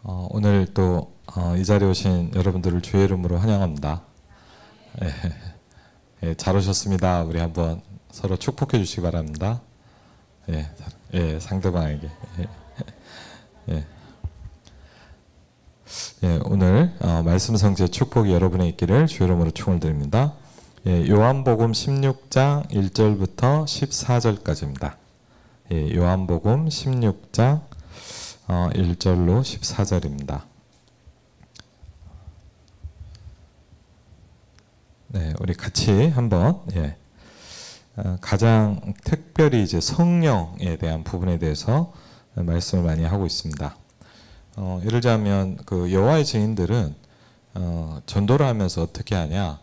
오늘 또 이 자리에 오신 여러분들을 주의 이름으로 환영합니다. 예, 예, 잘 오셨습니다. 우리 한번 서로 축복해 주시기 바랍니다. 예, 예, 상대방에게. 예, 예. 예, 오늘 말씀 성지의 축복이 여러분의 있기를 주의 이름으로 축원을 드립니다. 예, 요한복음 16장 1절부터 14절까지입니다. 예, 요한복음 16장 1절로 14절입니다. 네, 우리 같이 한번 가장 특별히 이제 성령에 대한 부분에 대해서 말씀을 많이 하고 있습니다. 예를 들자면 그 여호와의 증인들은 전도를 하면서 어떻게 하냐?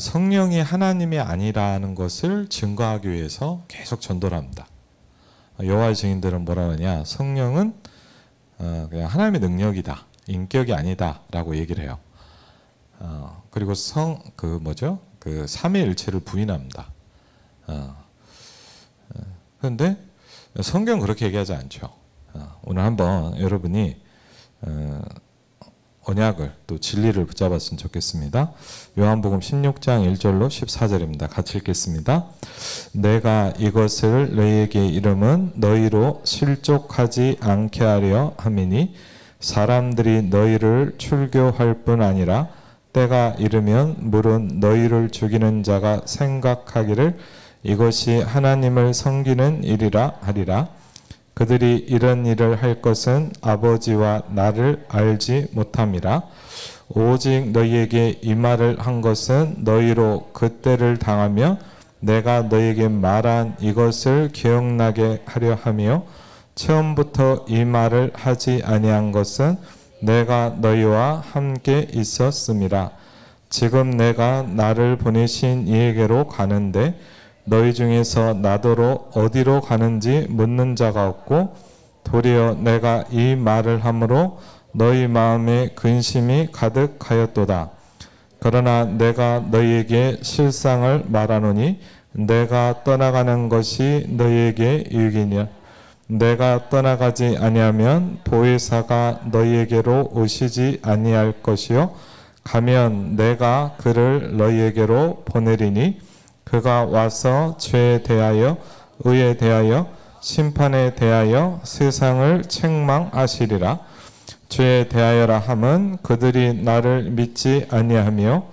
성령이 하나님이 아니라는 것을 증거하기 위해서 계속 전도를 합니다. 여호와의 증인들은 뭐라고 하냐? 성령은 그냥 하나님의 능력이다, 인격이 아니다라고 얘기를 해요. 그리고 그 삼위일체를 부인합니다. 그런데 성경은 그렇게 얘기하지 않죠. 오늘 한번 여러분이 언약을 또 진리를 붙잡았으면 좋겠습니다. 요한복음 16장 1절로 14절입니다. 같이 읽겠습니다. 내가 이것을 너희에게 이름은 너희로 실족하지 않게 하려 함이니 사람들이 너희를 출교할 뿐 아니라 때가 이르면 물은 너희를 죽이는 자가 생각하기를 이것이 하나님을 섬기는 일이라 하리라. 그들이 이런 일을 할 것은 아버지와 나를 알지 못함이라. 오직 너희에게 이 말을 한 것은 너희로 그때를 당하며 내가 너희에게 말한 이것을 기억나게 하려 하며 처음부터 이 말을 하지 아니한 것은 내가 너희와 함께 있었음이라. 지금 내가 나를 보내신 이에게로 가는데 너희 중에서 나더러 어디로 가는지 묻는 자가 없고 도리어 내가 이 말을 함으로 너희 마음에 근심이 가득하였도다. 그러나 내가 너희에게 실상을 말하노니 내가 떠나가는 것이 너희에게 유익이냐. 내가 떠나가지 아니하면 보혜사가 너희에게로 오시지 아니할 것이요 가면 내가 그를 너희에게로 보내리니 그가 와서 죄에 대하여 의에 대하여 심판에 대하여 세상을 책망하시리라. 죄에 대하여라 함은 그들이 나를 믿지 아니하며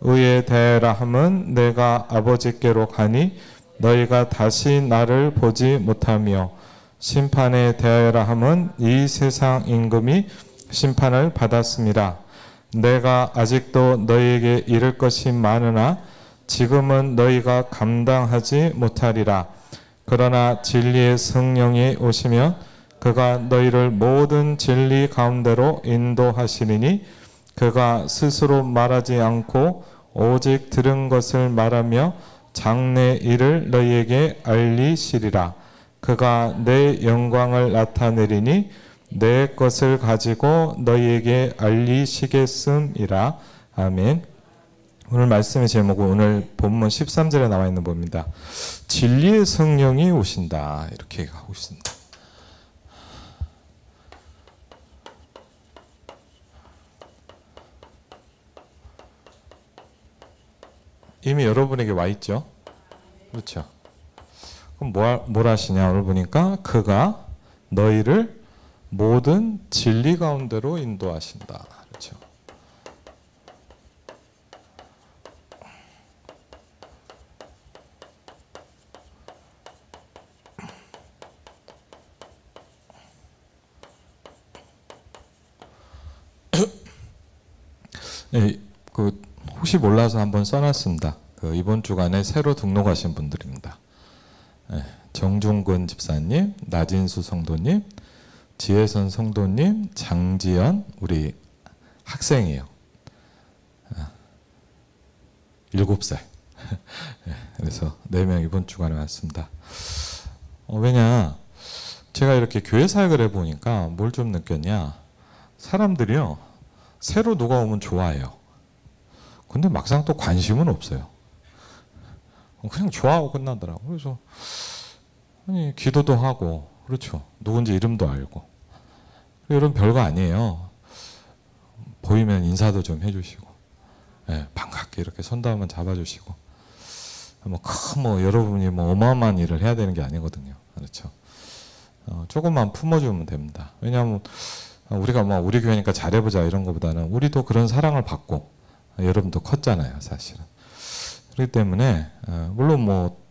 의에 대하여라 함은 내가 아버지께로 가니 너희가 다시 나를 보지 못하며 심판에 대하여라 함은 이 세상 임금이 심판을 받았습니다. 내가 아직도 너희에게 이를 것이 많으나 지금은 너희가 감당하지 못하리라. 그러나 진리의 성령이 오시면 그가 너희를 모든 진리 가운데로 인도하시리니 그가 스스로 말하지 않고 오직 들은 것을 말하며 장래 일을 너희에게 알리시리라. 그가 내 영광을 나타내리니 내 것을 가지고 너희에게 알리시겠음이라. 아멘. 오늘 말씀의 제목은 오늘 본문 13절에 나와 있는 부분입니다. 진리의 성령이 오신다. 이렇게 하고 있습니다. 이미 여러분에게 와 있죠? 그렇죠? 그럼 뭘 하시냐? 오늘 보니까 그가 너희를 모든 진리 가운데로 인도하신다. 그렇죠? 예, 혹시 몰라서 한번 써놨습니다. 이번 주간에 새로 등록하신 분들입니다. 예, 정중근 집사님, 나진수 성도님, 지혜선 성도님, 장지연 우리 학생이에요. 7살. 예, 그래서 4명 이번 주간에 왔습니다. 왜냐 제가 이렇게 교회 사역을 해보니까 뭘 좀 느꼈냐, 사람들이요 새로 누가 오면 좋아해요. 근데 막상 또 관심은 없어요. 그냥 좋아하고 끝나더라고요. 그래서 기도도 하고, 그렇죠, 누군지 이름도 알고, 이런 별거 아니에요. 보이면 인사도 좀 해주시고, 예, 반갑게 이렇게 손도 한번 잡아주시고, 뭐 여러분이 뭐 어마어마한 일을 해야 되는 게 아니거든요. 그렇죠. 조금만 품어주면 됩니다. 왜냐하면 우리가 뭐 우리 교회니까 잘해보자 이런 것보다는 우리도 그런 사랑을 받고 여러분도 컸잖아요, 사실은. 그렇기 때문에 물론 뭐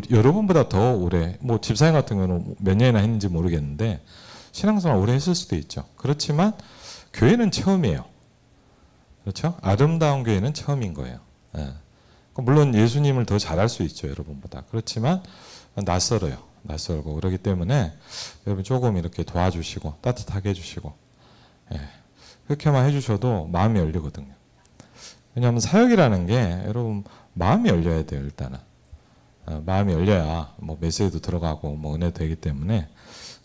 여러분보다 더 오래, 뭐 집사님 같은 경우는 몇 년이나 했는지 모르겠는데 신앙생활 오래 했을 수도 있죠. 그렇지만 교회는 처음이에요. 그렇죠? 아름다운 교회는 처음인 거예요. 예. 물론 예수님을 더 잘할 수 있죠, 여러분보다. 그렇지만 낯설어요. 낯설고 그렇기 때문에 여러분 조금 이렇게 도와주시고 따뜻하게 해주시고, 예. 그렇게만 해주셔도 마음이 열리거든요. 왜냐하면 사역이라는 게 여러분 마음이 열려야 돼요. 일단은 마음이 열려야 뭐 메시지도 들어가고 뭐 은혜도 되기 때문에,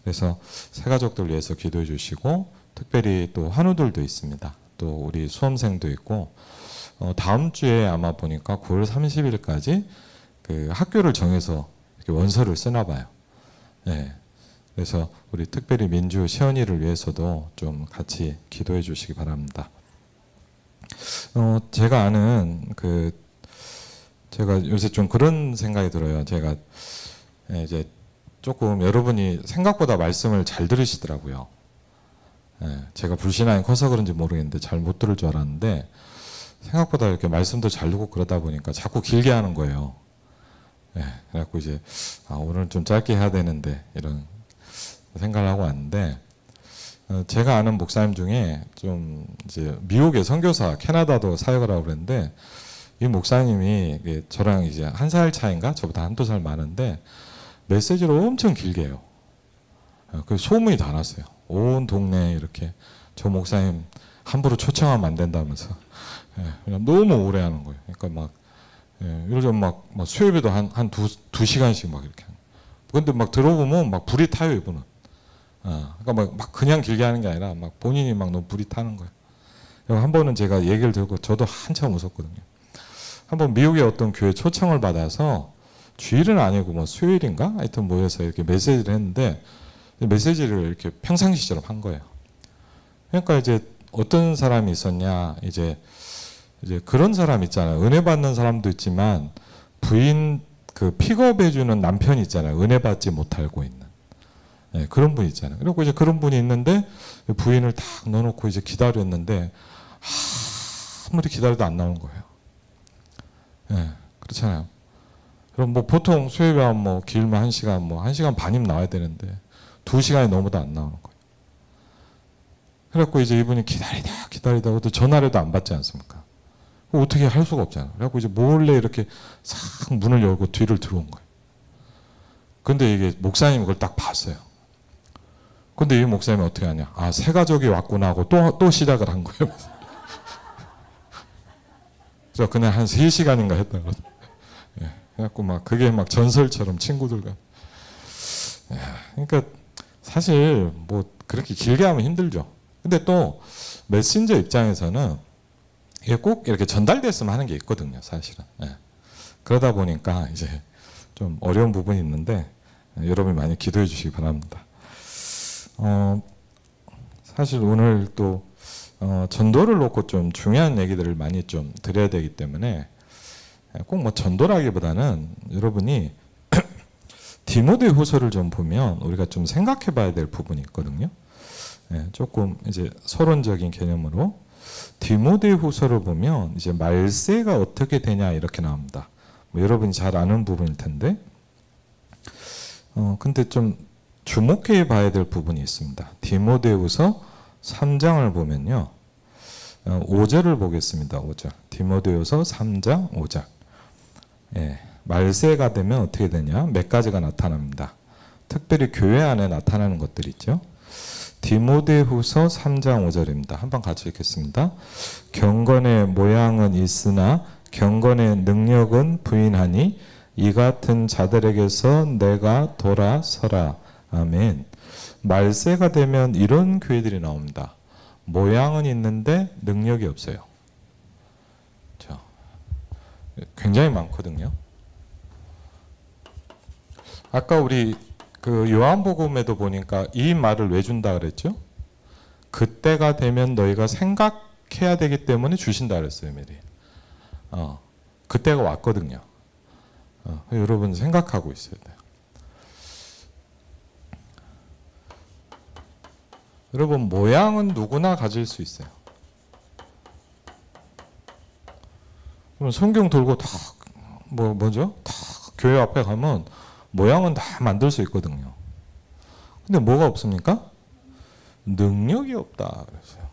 그래서 새가족들 위해서 기도해 주시고, 특별히 또 환우들도 있습니다. 또 우리 수험생도 있고, 다음 주에 아마 보니까 9월 30일까지 그 학교를 정해서 이렇게 원서를 쓰나 봐요. 네. 그래서 우리 특별히 민주 시연이를 위해서도 좀 같이 기도해 주시기 바랍니다. 제가 아는 제가 요새 좀 그런 생각이 들어요. 제가 이제 조금 여러분이 생각보다 말씀을 잘 들으시더라고요. 제가 불신앙이 커서 그런지 모르겠는데 잘 못 들을 줄 알았는데 생각보다 이렇게 말씀도 잘 듣고 그러다 보니까 자꾸 길게 하는 거예요. 그래갖고 이제 오늘은 좀 짧게 해야 되는데 이런 생각을 하고 왔는데, 제가 아는 목사님 중에 좀 이제 미국의 선교사, 캐나다도 사역을 하고 그랬는데, 이 목사님이 저랑 이제 1살 차인가? 저보다 한두 살 많은데 메시지를 엄청 길게 해요. 그 소문이 다 났어요. 온 동네에 이렇게 저 목사님 함부로 초청하면 안 된다면서. 그냥 너무 오래 하는 거예요. 그러니까 막, 요즘 막 수요일에도 한 두 시간씩 막 이렇게. 근데 막 들어보면 막 불이 타요, 이분은. 그러니까 막 그냥 길게 하는 게 아니라 막 본인이 막 너무 불이 타는 거예요. 한 번은 제가 얘기를 듣고 저도 한참 웃었거든요. 한번 미국의 어떤 교회 초청을 받아서 주일은 아니고 뭐 수요일인가? 하여튼 모여서 이렇게 메시지를 했는데 메시지를 이렇게 평상시처럼 한 거예요. 그러니까 이제 어떤 사람이 있었냐, 이제 그런 사람 있잖아요. 은혜 받는 사람도 있지만 부인 그 픽업해주는 남편이 있잖아요. 은혜 받지 못하고 있는. 그런 분 있잖아요. 그리고 이제 그런 분이 있는데 부인을 딱 넣어놓고 이제 기다렸는데 아무리 기다려도 안 나오는 거예요. 그렇잖아요. 그럼 뭐 보통 수요일에 뭐 길면 1시간, 뭐 1시간 반이면 나와야 되는데 2시간이 넘어도 안 나오는 거예요. 그래갖고 이제 이분이 기다리다 또 전화라도 안 받지 않습니까? 어떻게 할 수가 없잖아요. 그래갖고 이제 몰래 이렇게 싹 문을 열고 뒤를 들어온 거예요. 근데 이게 목사님이 그걸 딱 봤어요. 근데 이 목사님이 어떻게 하냐. 새 가족이 왔구나 하고 또 시작을 한 거예요. 그래서 그냥 한 3시간인가 했던 거죠. 그래갖고 막 그게 막 전설처럼 친구들과. 그러니까 사실 뭐 그렇게 길게 하면 힘들죠. 근데 또 메신저 입장에서는 이게 꼭 이렇게 전달됐으면 하는 게 있거든요, 사실은. 그러다 보니까 이제 좀 어려운 부분이 있는데 여러분이 많이 기도해 주시기 바랍니다. 사실 오늘 또 전도를 놓고 좀 중요한 얘기들을 많이 좀 드려야 되기 때문에 꼭 뭐 전도라기보다는 여러분이 디모데후서를 좀 보면 우리가 좀 생각해 봐야 될 부분이 있거든요. 조금 이제 서론적인 개념으로 디모데후서를 보면 이제 말세가 어떻게 되냐 이렇게 나옵니다. 뭐 여러분이 잘 아는 부분일 텐데, 근데 좀 주목해 봐야 될 부분이 있습니다. 디모데후서 3장을 보면요, 5절을 보겠습니다. 5절. 디모데후서 3장 5절. 말세가 되면 어떻게 되냐? 몇 가지가 나타납니다. 특별히 교회 안에 나타나는 것들이 있죠. 디모데후서 3장 5절입니다. 한번 같이 읽겠습니다. 경건의 모양은 있으나 경건의 능력은 부인하니 이 같은 자들에게서 내가 돌아서라. 아멘. 말세가 되면 이런 교회들이 나옵니다. 모양은 있는데 능력이 없어요. 그렇죠? 굉장히 많거든요. 아까 우리 그 요한복음에도 보니까 이 말을 왜 준다 그랬죠? 그때가 되면 너희가 생각해야 되기 때문에 주신다 그랬어요, 미리. 그때가 왔거든요. 여러분 생각하고 있어야 돼요. 여러분 모양은 누구나 가질 수 있어요. 그럼 성경 들고 다 뭐죠? 다 교회 앞에 가면 모양은 다 만들 수 있거든요. 근데 뭐가 없습니까? 능력이 없다 그랬어요.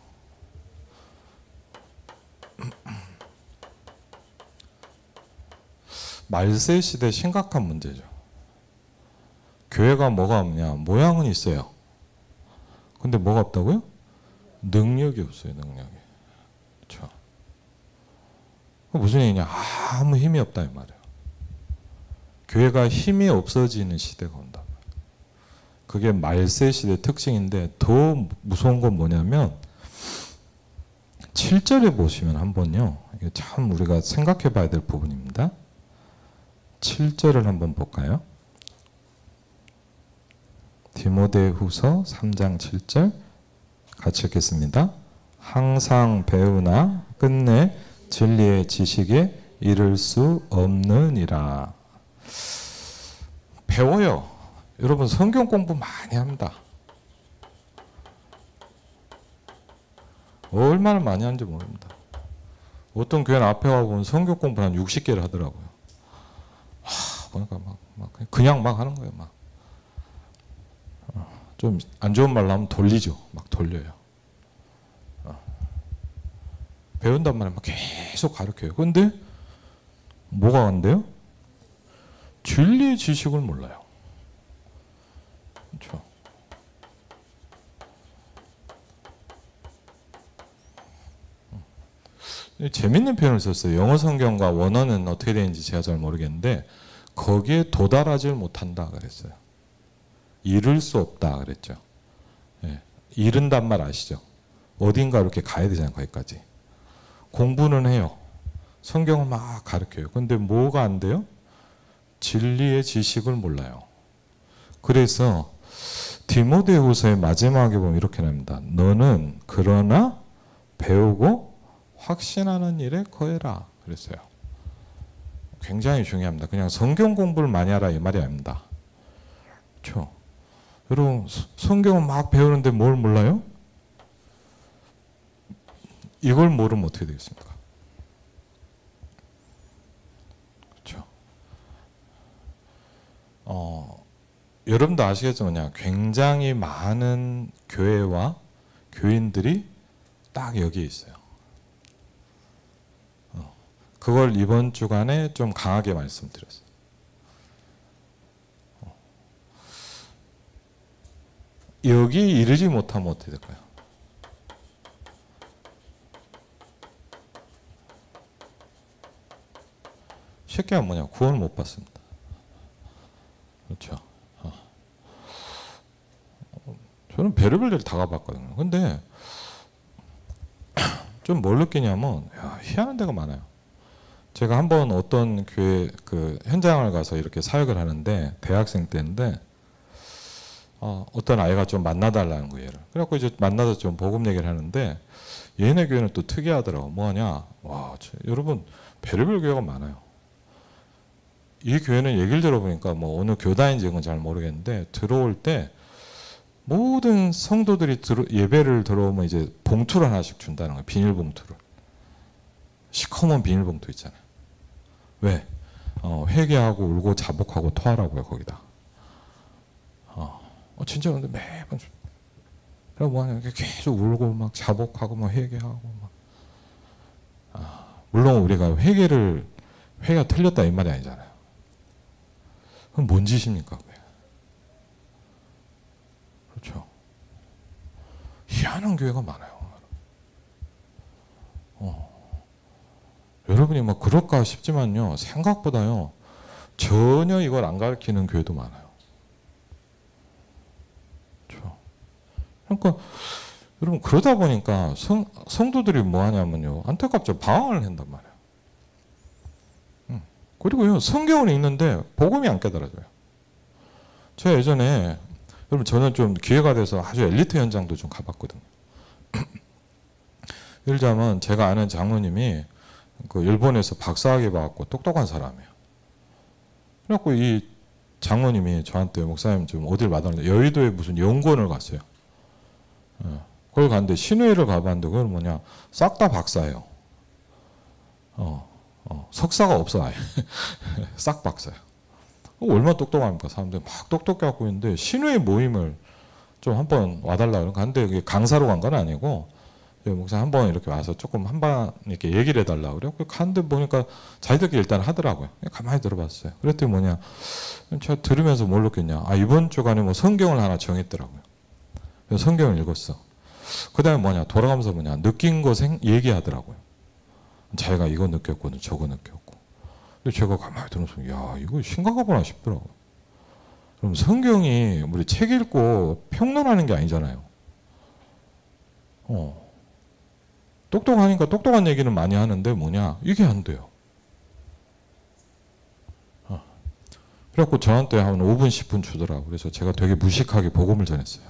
말세 시대 심각한 문제죠. 교회가 뭐가 없냐? 모양은 있어요. 근데 뭐가 없다고요? 능력이 없어요. 능력이. 그렇죠. 무슨 얘기냐? 아무 힘이 없다 이 말이에요. 교회가 힘이 없어지는 시대가 온다. 그게 말세 시대 특징인데 더 무서운 건 뭐냐면 7절에 보시면 한번요. 이게 참 우리가 생각해 봐야 될 부분입니다. 7절을 한번 볼까요? 디모데후서 3장 7절 같이 읽겠습니다. 항상 배우나 끝내 진리의 지식에 이를 수 없느니라. 배워요. 여러분 성경 공부 많이 합니다. 얼마나 많이 하는지 모릅니다. 어떤 교회 앞에 와보면 성경 공부 한 60개를 하더라고요. 보니까 그냥 막 하는 거예요. 막. 좀 안 좋은 말로 하면 돌리죠. 막 돌려요. 배운단 말에 막 계속 가르쳐요. 그런데 뭐가 안 돼요? 진리의 지식을 몰라요. 그렇죠. 재밌는 표현을 썼어요. 영어 성경과 원어는 어떻게 되는지 제가 잘 모르겠는데 거기에 도달하지 못한다 그랬어요. 이룰 수 없다 그랬죠. 예. 이른단 말 아시죠? 어딘가 이렇게 가야 되잖아요. 거기까지. 공부는 해요. 성경을 막 가르쳐요. 근데 뭐가 안 돼요? 진리의 지식을 몰라요. 그래서 디모데후서의 마지막에 보면 이렇게 납니다. 너는 그러나 배우고 확신하는 일에 거해라 그랬어요. 굉장히 중요합니다. 그냥 성경 공부를 많이 하라 이 말이 아닙니다. 그렇죠? 여러분 성경을 막 배우는데 뭘 몰라요? 이걸 모르면 어떻게 되겠습니까? 그렇죠? 여러분도 아시겠지만 굉장히 많은 교회와 교인들이 딱 여기에 있어요. 그걸 이번 주간에 좀 강하게 말씀드렸어요. 여기 이르지 못하면 어떻게 될까요? 쉽게 하면 뭐냐? 구원을 못 받습니다. 그렇죠. 저는 별의별 데를 다 가봤거든요. 근데 좀 뭘 느끼냐면 희한한 데가 많아요. 제가 한번 어떤 교회 그 현장을 가서 이렇게 사역을 하는데 대학생 때인데 어떤 아이가 좀 만나달라는 거예요. 그래갖고 이제 만나서 좀 복음 얘기를 하는데 얘네 교회는 또 특이하더라고. 뭐하냐? 와, 여러분 별의별 교회가 많아요. 이 교회는 얘기를 들어보니까 뭐 어느 교단인지는 잘 모르겠는데 들어올 때 모든 성도들이 예배를 들어오면 이제 봉투를 하나씩 준다는 거예요. 비닐봉투를. 시커먼 비닐봉투 있잖아요. 왜? 회개하고 울고 자복하고 토하라고요. 거기다. 진짜 근데 매번 그럼 뭐하냐? 계속 울고 막 자복하고 막 회개하고 막. 물론 우리가 회개가 틀렸다 이 말이 아니잖아요. 그럼 뭔 짓입니까? 그렇죠. 희한한 교회가 많아요. 여러분이 뭐 그럴까 싶지만요. 생각보다요. 전혀 이걸 안 가르치는 교회도 많아요. 그렇죠. 그러니까 여러분 그러다 보니까 성도들이 뭐 하냐면요. 안타깝죠. 방황을 한단 말이에요. 그리고요. 성경을 읽는데 복음이 안 깨달아져요. 제가 예전에 여러분 저는 좀 기회가 돼서 아주 엘리트 현장도 좀 가봤거든요. 예를 들자면 제가 아는 장로님이 그 일본에서 박사학위 받았고 똑똑한 사람이에요. 그래갖고 이 장로님이 저한테 목사님 좀 어딜 받았는데 여의도에 무슨 연구원을 갔어요. 거기 갔는데 신우회를 가봤는데 그건 뭐냐 싹 다 박사예요. 석사가 없어 아예. 싹 박사예요. 얼마나 똑똑합니까? 사람들이 막 똑똑해 갖고 있는데 신우회 모임을 좀 한번 와달라 그러는데 그게 강사로 간 건 아니고 목사 한번 이렇게 와서 조금 한번 이렇게 얘기를 해달라 그래요. 갔는데 보니까 자기들끼리 일단 하더라고요. 가만히 들어봤어요. 그랬더니 뭐냐 제가 들으면서 뭘 느꼈냐 이번 주간에 뭐 성경을 하나 정했더라고요. 그래서 성경을 읽었어. 그 다음에 뭐냐 돌아가면서 뭐냐 느낀 거 얘기하더라고요. 자기가 이거 느꼈거든 저거 느꼈고. 근데 제가 가만히 들으면서 야 이거 심각하구나 싶더라고요. 그럼 성경이 우리 책 읽고 평론하는 게 아니잖아요. 똑똑하니까 똑똑한 얘기는 많이 하는데 뭐냐 이게 안 돼요. 그래갖고 저한테 한 5분 10분 주더라고요. 그래서 제가 되게 무식하게 복음을 전했어요.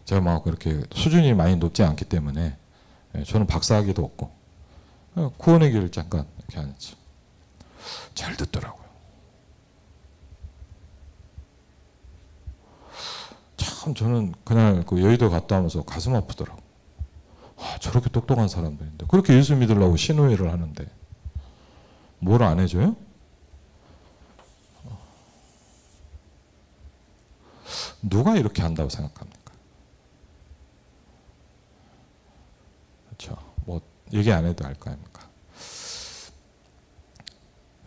제가 막 그렇게 수준이 많이 높지 않기 때문에 저는 박사학위도 없고 구원의 길을 잠깐 이렇게 하는지 잘 듣더라고요. 참 저는 그날 그 여의도 갔다 오면서 가슴 아프더라고요. 저렇게 똑똑한 사람들인데 그렇게 예수 믿으려고 신우회를 하는데 뭘 안 해줘요? 누가 이렇게 한다고 생각합니까? 그렇죠. 뭐 얘기 안 해도 알 거 아닙니까?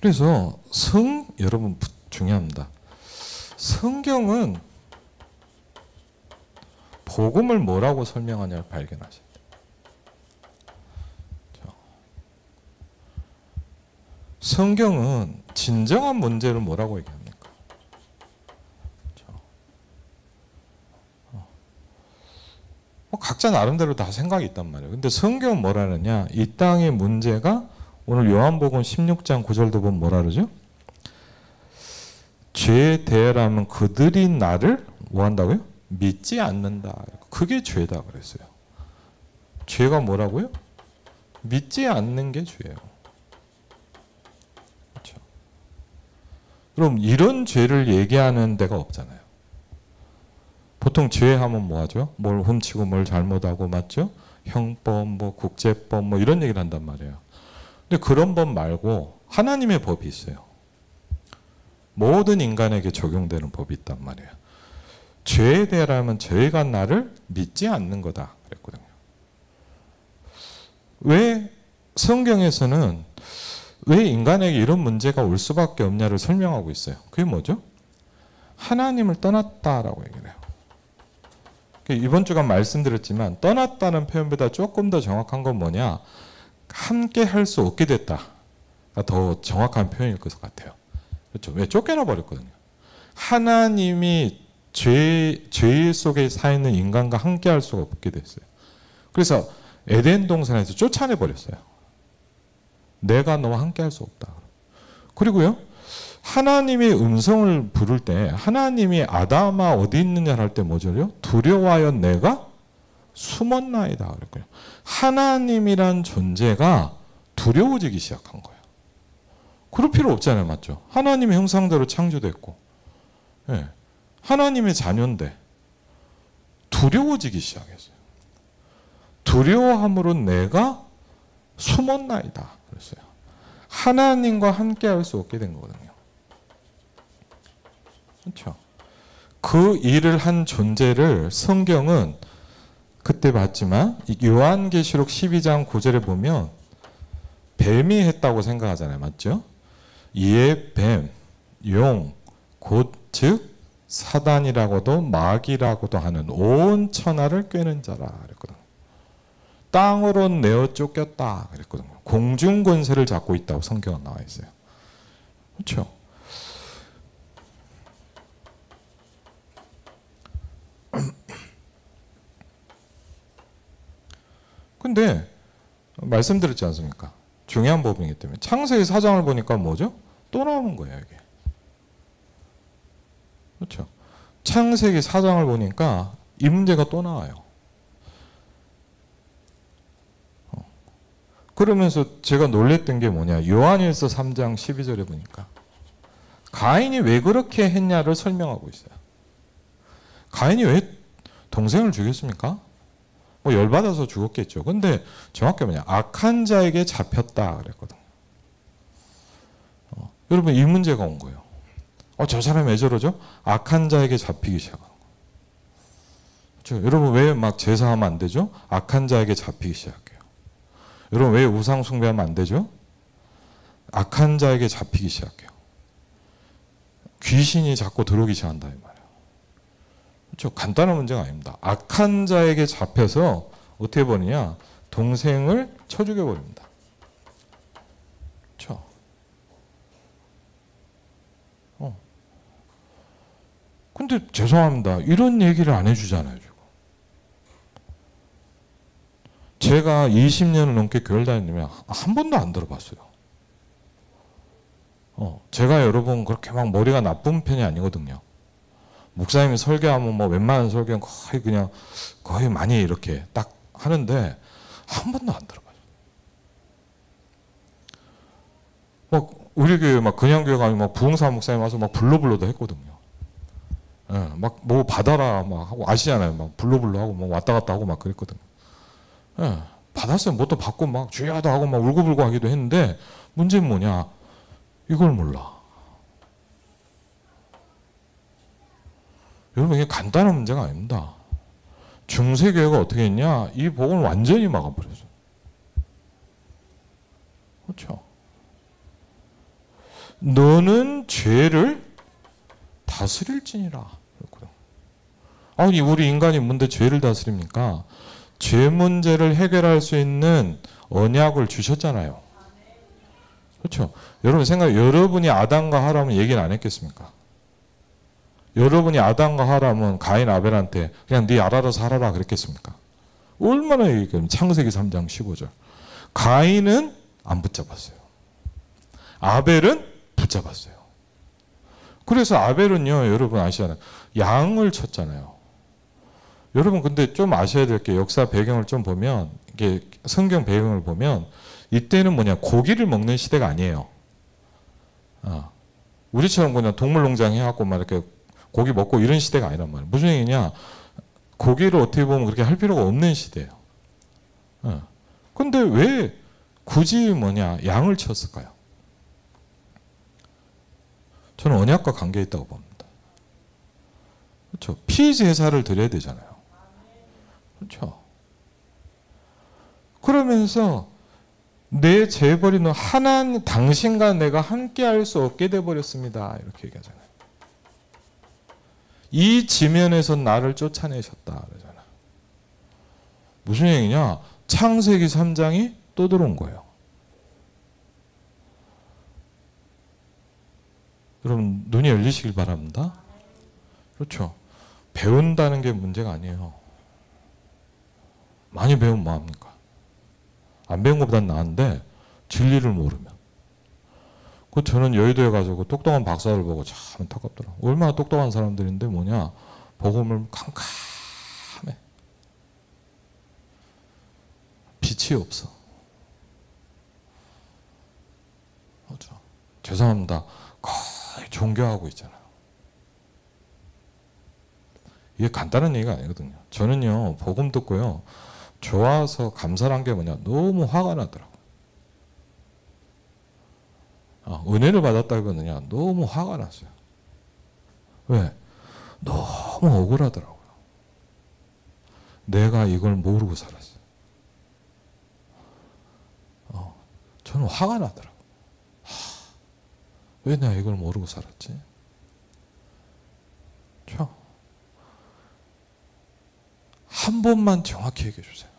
그래서 여러분 중요합니다. 성경은 복음을 뭐라고 설명하냐를 발견하셔야 돼요. 성경은 진정한 문제를 뭐라고 얘기합니까? 각자 나름대로 다 생각이 있단 말이에요. 근데 성경은 뭐라느냐? 이 땅의 문제가 오늘 요한복음 16장 9절도 보면 뭐라 그러죠? 죄에 대하라면 그들이 나를 뭐 한다고요? 믿지 않는다. 그게 죄다 그랬어요. 죄가 뭐라고요? 믿지 않는 게 죄예요. 그렇죠? 그럼 이런 죄를 얘기하는 데가 없잖아요. 보통 죄하면 뭐 하죠? 뭘 훔치고 뭘 잘못하고 맞죠? 형법, 뭐 국제법 뭐 이런 얘기를 한단 말이에요. 근데 그런 법 말고 하나님의 법이 있어요. 모든 인간에게 적용되는 법이 있단 말이에요. 죄에 대하면 죄가 나를 믿지 않는 거다 그랬거든요. 왜 성경에서는 왜 인간에게 이런 문제가 올 수밖에 없냐를 설명하고 있어요. 그게 뭐죠? 하나님을 떠났다라고 얘기를 해요. 이번 주간 말씀드렸지만 떠났다는 표현보다 조금 더 정확한 건 뭐냐? 함께 할 수 없게 됐다가 더 정확한 표현일 것 같아요. 그렇죠? 왜 쫓겨나 버렸거든요. 하나님이 죄 속에 사 있는 인간과 함께 할 수가 없게 됐어요. 그래서 에덴 동산에서 쫓아내 버렸어요. 내가 너와 함께 할 수 없다. 그리고요. 하나님의 음성을 부를 때 하나님이 아담아 어디 있느냐 할 때 뭐죠? 두려워하여 내가 숨었나이다. 그랬고요. 하나님이란 존재가 두려워지기 시작한 거예요. 그럴 필요 없잖아요. 맞죠? 하나님의 형상대로 창조됐고 네. 하나님의 자녀인데 두려워지기 시작했어요. 두려워함으로 내가 숨었나이다. 그랬어요. 하나님과 함께 할 수 없게 된 거거든요. 그렇죠? 그 일을 한 존재를 성경은 그때 봤지만 요한계시록 12장 9절에 보면 뱀이 했다고 생각하잖아요. 맞죠? 이에 뱀, 용, 곧 즉 사단이라고도 마귀라고도 하는 온 천하를 꿰는 자라 그랬거든요. 땅으로 내어 쫓겼다 그랬거든요. 공중 권세를 잡고 있다고 성경은 나와 있어요. 그렇죠? 근데 말씀드렸지 않습니까? 중요한 법이기 때문에 창세기 4장을 보니까 뭐죠? 또 나오는 거예요. 이게. 그렇죠? 창세기 4장을 보니까 이 문제가 또 나와요. 그러면서 제가 놀랬던 게 뭐냐. 요한일서 3장 12절에 보니까 가인이 왜 그렇게 했냐를 설명하고 있어요. 가인이 왜 동생을 죽였습니까? 뭐 열받아서 죽었겠죠. 근데 정확히 뭐냐. 악한 자에게 잡혔다 그랬거든. 여러분 이 문제가 온 거예요. 저 사람이 왜 저러죠? 악한 자에게 잡히기 시작하는 거예요. 그렇죠? 여러분 왜 막 제사하면 안 되죠? 악한 자에게 잡히기 시작해요. 여러분 왜 우상 숭배하면 안 되죠? 악한 자에게 잡히기 시작해요. 귀신이 자꾸 들어오기 시작한다 이 말이에요. 그렇죠? 간단한 문제가 아닙니다. 악한 자에게 잡혀서 어떻게 버리냐? 동생을 쳐 죽여버립니다. 그렇죠? 근데 죄송합니다. 이런 얘기를 안 해주잖아요. 지금. 제가 20년을 넘게 교회를 다니면 한 번도 안 들어봤어요. 제가 여러분 그렇게 막 머리가 나쁜 편이 아니거든요. 목사님이 설교하면 뭐 웬만한 설교는 거의 그냥 거의 많이 이렇게 딱 하는데 한 번도 안 들어봐요. 막 우리 교회 막 그냥 교회 가면 막 부흥사 목사님 와서 막 불러도 했거든요. 예, 막 뭐 받아라 막 하고 아시잖아요. 막 불러 하고 막 왔다 갔다 하고 막 그랬거든요. 예, 받았어요. 뭣도 받고 막 주야도 하고 막 울고불고 하기도 했는데 문제는 뭐냐? 이걸 몰라. 여러분 이게 간단한 문제가 아닙니다. 중세교회가 어떻게 했냐? 이 복음을 완전히 막아버렸어요. 그렇죠? 너는 죄를 다스릴지니라. 아니 우리 인간이 뭔데 죄를 다스립니까? 죄 문제를 해결할 수 있는 언약을 주셨잖아요. 그렇죠? 여러분 여러분이 아담과 하라면 얘기는 안 했겠습니까? 여러분이 아담과 하라면 가인 아벨한테 그냥 네 알아서 살아라 그랬겠습니까? 얼마나 얘기했겠습니까? 창세기 3장 15절. 가인은 안 붙잡았어요. 아벨은 붙잡았어요. 그래서 아벨은요, 여러분 아시잖아요. 양을 쳤잖아요. 여러분 근데 좀 아셔야 될 게 역사 배경을 좀 보면 이게 성경 배경을 보면 이때는 뭐냐 고기를 먹는 시대가 아니에요. 우리처럼 그냥 동물농장 해갖고 막 이렇게 고기 먹고 이런 시대가 아니란 말이에요. 무슨 얘기냐? 고기를 어떻게 보면 그렇게 할 필요가 없는 시대예요. 근데 왜 굳이 뭐냐 양을 쳤을까요? 저는 언약과 관계 있다고 봅니다. 그렇죠? 피 제사를 드려야 되잖아요. 그렇죠? 그러면서 내 재벌이는 하나님 당신과 내가 함께할 수 없게 돼 버렸습니다. 이렇게 얘기하잖아요. 이 지면에서 나를 쫓아내셨다 그러잖아. 무슨 얘기냐? 창세기 3장이 또 들어온 거예요. 여러분 눈이 열리시길 바랍니다. 그렇죠? 배운다는 게 문제가 아니에요. 많이 배우면 뭐합니까? 안 배운 것보단 나은데 진리를 모르면. 저는 여의도에 가서 똑똑한 박사를 보고 참 안타깝더라고요. 얼마나 똑똑한 사람들인데 뭐냐 복음을 캄캄해. 빛이 없어. 그렇죠? 죄송합니다. 거의 종교하고 있잖아요. 이게 간단한 얘기가 아니거든요. 저는요 복음 듣고요 좋아서 감사한 게 뭐냐 너무 화가 나더라고요. 은혜를 받았다거든요 너무 화가 났어요. 왜? 너무 억울하더라고요. 내가 이걸 모르고 살았어요. 저는 화가 나더라고요. 왜 내가 이걸 모르고 살았지? 한 번만 정확히 얘기해 주세요.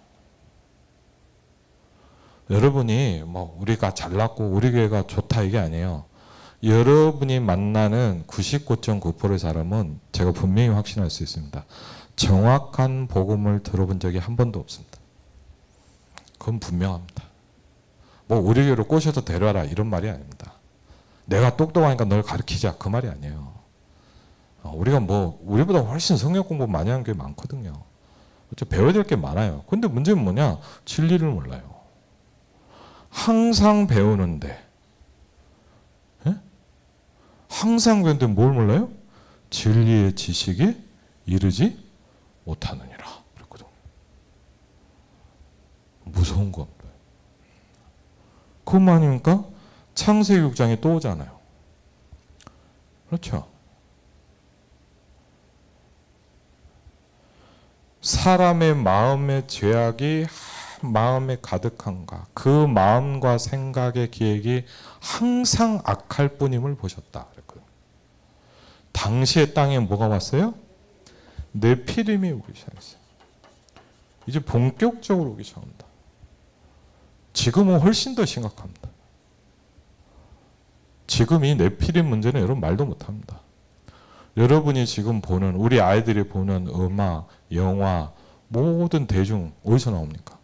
여러분이 뭐 우리가 잘났고 우리 교회가 좋다 이게 아니에요. 여러분이 만나는 99.9%의 사람은 제가 분명히 확신할 수 있습니다. 정확한 복음을 들어본 적이 한 번도 없습니다. 그건 분명합니다. 뭐 우리 교회로 꼬셔서 데려와라 이런 말이 아닙니다. 내가 똑똑하니까 널 가르치자 그 말이 아니에요. 우리가 뭐 우리보다 훨씬 성경 공부 많이 하는 게 많거든요. 배워야 될 게 많아요. 근데 문제는 뭐냐? 진리를 몰라요. 항상 배우는데, 예? 항상 배우는데 뭘 몰라요? 진리의 지식에 이르지 못하느니라 그랬거든. 무서운 겁니다. 그것만 아니니까 창세기 6장에 또 오잖아요. 그렇죠? 사람의 마음의 죄악이 마음에 가득한가, 그 마음과 생각의 계획이 항상 악할 뿐임을 보셨다 그랬거든요. 당시의 땅에 뭐가 왔어요? 네피림이 오기 시작했어요. 이제 본격적으로 오기 시작합니다. 지금은 훨씬 더 심각합니다. 지금 이 네피림 문제는 여러분 말도 못합니다. 여러분이 지금 보는, 우리 아이들이 보는 음악, 영화, 모든 대중 어디서 나옵니까?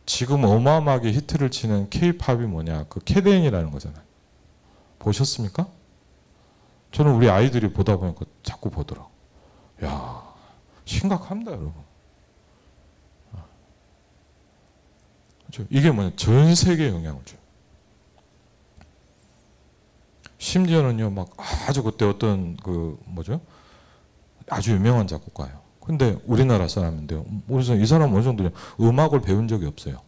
지금 어마어마하게 히트를 치는 K-팝이 뭐냐? 그 캐덴이라는 거잖아요. 보셨습니까? 저는 우리 아이들이 보다 보니까 자꾸 보더라고. 야, 심각합니다, 여러분. 그렇죠? 이게 뭐냐? 전 세계에 영향을 줘요. 심지어는요, 막 아주 그때 어떤 그 뭐죠? 아주 유명한 작곡가예요. 근데 우리나라 사람인데요. 이 사람 어느 정도냐? 음악을 배운 적이 없어요.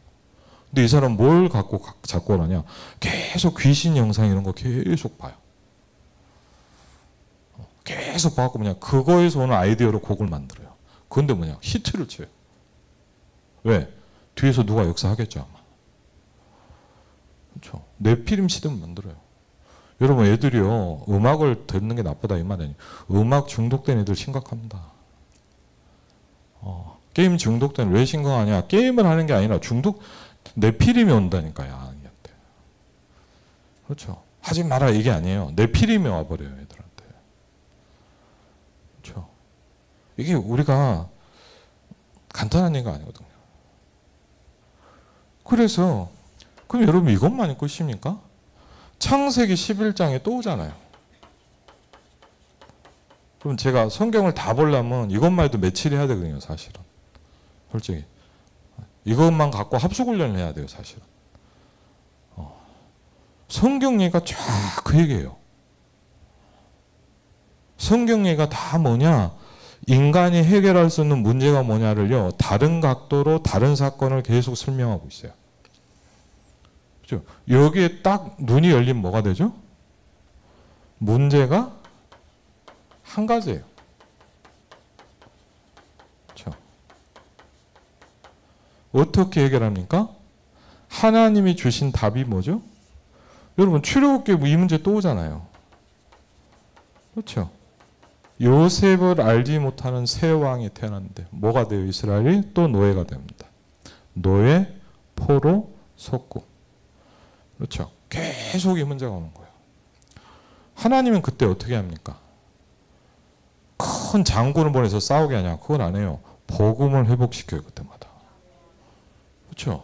근데 이 사람 뭘 갖고 작곡을 하냐? 계속 귀신 영상 이런 거 계속 봐요. 계속 봐갖고 뭐냐? 그거에서 오는 아이디어로 곡을 만들어요. 그런데 뭐냐? 히트를 쳐요. 왜? 뒤에서 누가 역사하겠죠, 아마. 그렇죠? 네피림 시대를 만들어요. 여러분, 애들이요, 음악을 듣는 게 나쁘다 이 말 아니에요. 음악 중독된 애들 심각합니다. 게임 중독된, 왜 심각하냐? 게임을 하는 게 아니라 네피림이 온다니까요, 아이한테. 그렇죠? 하지 마라 이게 아니에요. 네피림이 와버려요, 애들한테. 그렇죠? 이게 우리가 간단한 얘기가 아니거든요. 그래서, 그럼 여러분 이것만 읽고 있습니까? 창세기 11장에 또 오잖아요. 그럼 제가 성경을 다 보려면 이것만 해도 며칠 해야 되거든요, 사실은. 솔직히. 이것만 갖고 합숙훈련을 해야 돼요, 사실은. 성경 얘기가 쫙 그 얘기예요. 성경 얘기가 다 뭐냐? 인간이 해결할 수 있는 문제가 뭐냐를요, 다른 각도로 다른 사건을 계속 설명하고 있어요. 그렇죠? 여기에 딱 눈이 열리면 뭐가 되죠? 문제가 한 가지예요. 그렇죠? 어떻게 해결합니까? 하나님이 주신 답이 뭐죠? 여러분, 출애굽기 이 문제 또 오잖아요. 그렇죠? 요셉을 알지 못하는 새 왕이 태어났는데 뭐가 돼요? 이스라엘이 또 노예가 됩니다. 노예, 포로, 속국. 그렇죠? 계속 이 문제가 오는 거예요. 하나님은 그때 어떻게 합니까? 큰 장군을 보내서 싸우게 하냐? 그건 안 해요. 복음을 회복시켜요, 그때마다. 그렇죠?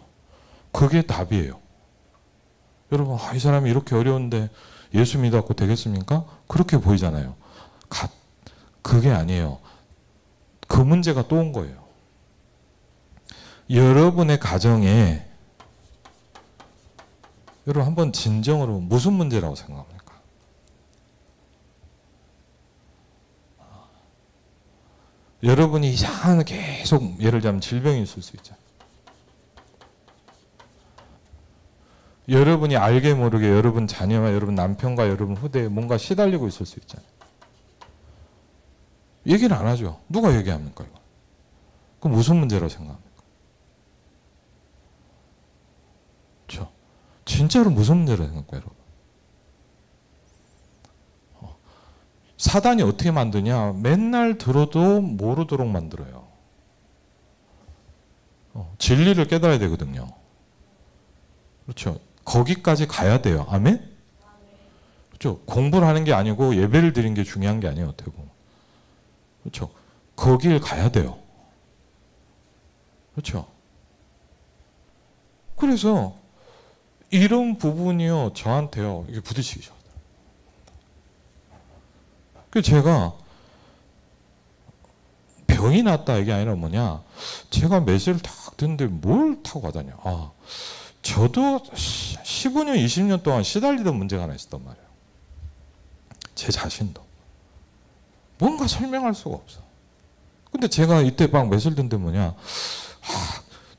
그게 답이에요. 여러분, 이 사람이 이렇게 어려운데 예수 믿어갖고 되겠습니까? 그렇게 보이잖아요. 그게 아니에요. 그 문제가 또 온 거예요. 여러분의 가정에, 여러분 한번 진정으로 무슨 문제라고 생각합니까? 여러분이 이상한 계속 예를 들면 질병이 있을 수 있잖아요. 여러분이 알게 모르게 여러분 자녀와 여러분 남편과 여러분 후대에 뭔가 시달리고 있을 수 있잖아요. 얘기를 안 하죠. 누가 얘기합니까, 이거? 그럼 무슨 문제라고 생각합니까? 그렇죠? 진짜로 무슨 문제라고 생각해요, 여러분? 사단이 어떻게 만드냐? 맨날 들어도 모르도록 만들어요. 진리를 깨달아야 되거든요. 그렇죠? 거기까지 가야 돼요. 아멘? 그렇죠? 공부를 하는 게 아니고 예배를 드리는 게 중요한 게 아니에요, 어떻게 보면. 그렇죠? 거길 가야 돼요. 그렇죠? 그래서 이런 부분이요, 저한테요, 이게 부딪히기 시작해요. 그래서 제가 병이 났다 이게 아니라 뭐냐, 제가 메시지를 딱 듣는데 뭘 타고 가다냐. 저도 15년 20년 동안 시달리던 문제가 하나 있었단 말이에요. 제 자신도 뭔가 설명할 수가 없어. 근데 제가 이때 막 메시지를 듣는데 뭐냐,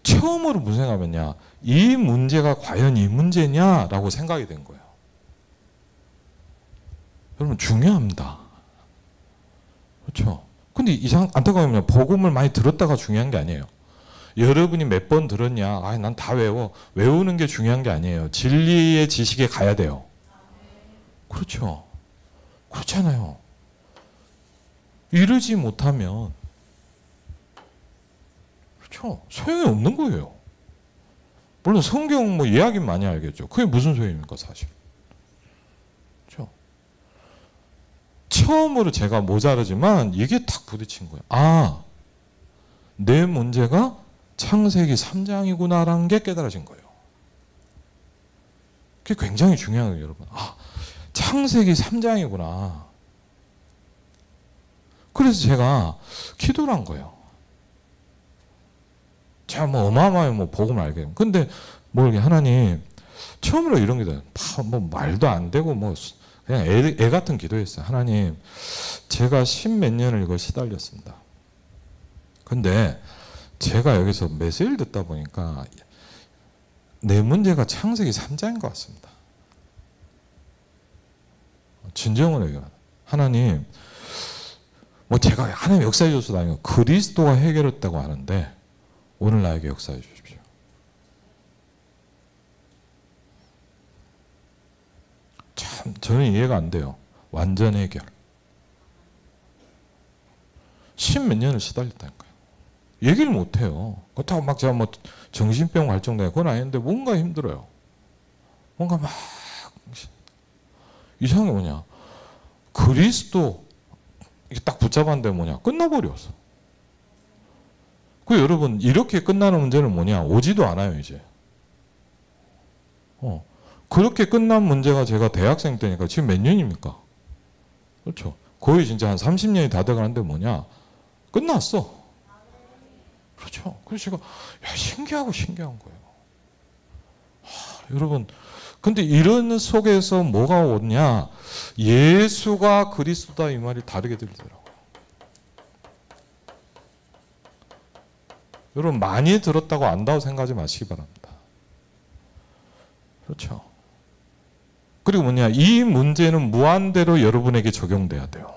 처음으로 무슨 생각하면요, 이 문제가 과연 이 문제냐라고 생각이 된 거예요. 여러분 중요합니다. 그렇죠? 근데 안타까우면 복음을 많이 들었다가 중요한 게 아니에요. 여러분이 몇 번 들었냐, 난 다 외워. 외우는 게 중요한 게 아니에요. 진리의 지식에 가야 돼요. 그렇죠? 그렇잖아요. 이러지 못하면 그렇죠? 소용이 없는 거예요. 물론 성경 뭐 이야기 많이 알겠죠. 그게 무슨 소용입니까 사실. 그렇죠? 처음으로 제가 모자르지만 이게 탁 부딪힌 거예요. 내 문제가 창세기 3장이구나라는 게 깨달아진 거예요. 그게 굉장히 중요한 거예요, 여러분. 창세기 3장이구나. 그래서 제가 기도를 한 거예요. 제가 뭐 어마어마하게 뭐 복음을 알게. 근데 뭐 이렇게 하나님, 처음으로 이런 기도, 뭐 말도 안 되고 뭐 그냥 애 같은 기도였어요. 하나님, 제가 10몇 년을 이거 시달렸습니다. 근데 제가 여기서 메시지를 듣다 보니까 내 문제가 창세기 3장인 것 같습니다. 진정으로 얘기합니다. 하나님, 뭐 제가 하나님 역사해 줬어도 아니고 그리스도가 해결했다고 하는데 오늘 나에게 역사해 주십시오. 참 저는 이해가 안 돼요. 완전 해결. 10몇 년을 시달렸다니까요. 얘기를 못 해요. 그렇다고 막 제가 뭐 정신병 발정돼 그건 아닌데 뭔가 힘들어요. 뭔가 막 이상한 게 뭐냐, 그리스도 이게 딱 붙잡았는데 뭐냐, 끝나버렸어. 그 여러분, 이렇게 끝나는 문제는 뭐냐, 오지도 않아요 이제. 그렇게 끝난 문제가 제가 대학생 때니까 지금 몇 년입니까? 그렇죠. 거의 진짜 한 30년이 다 돼가는데 뭐냐, 끝났어. 그렇죠. 그래서 제가 신기한 거예요. 여러분, 근데 이런 속에서 뭐가 오냐, 예수가 그리스도다 이 말이 다르게 들리더라고요. 여러분, 많이 들었다고 안다고 생각하지 마시기 바랍니다. 그렇죠. 그리고 뭐냐, 이 문제는 무한대로 여러분에게 적용돼야 돼요.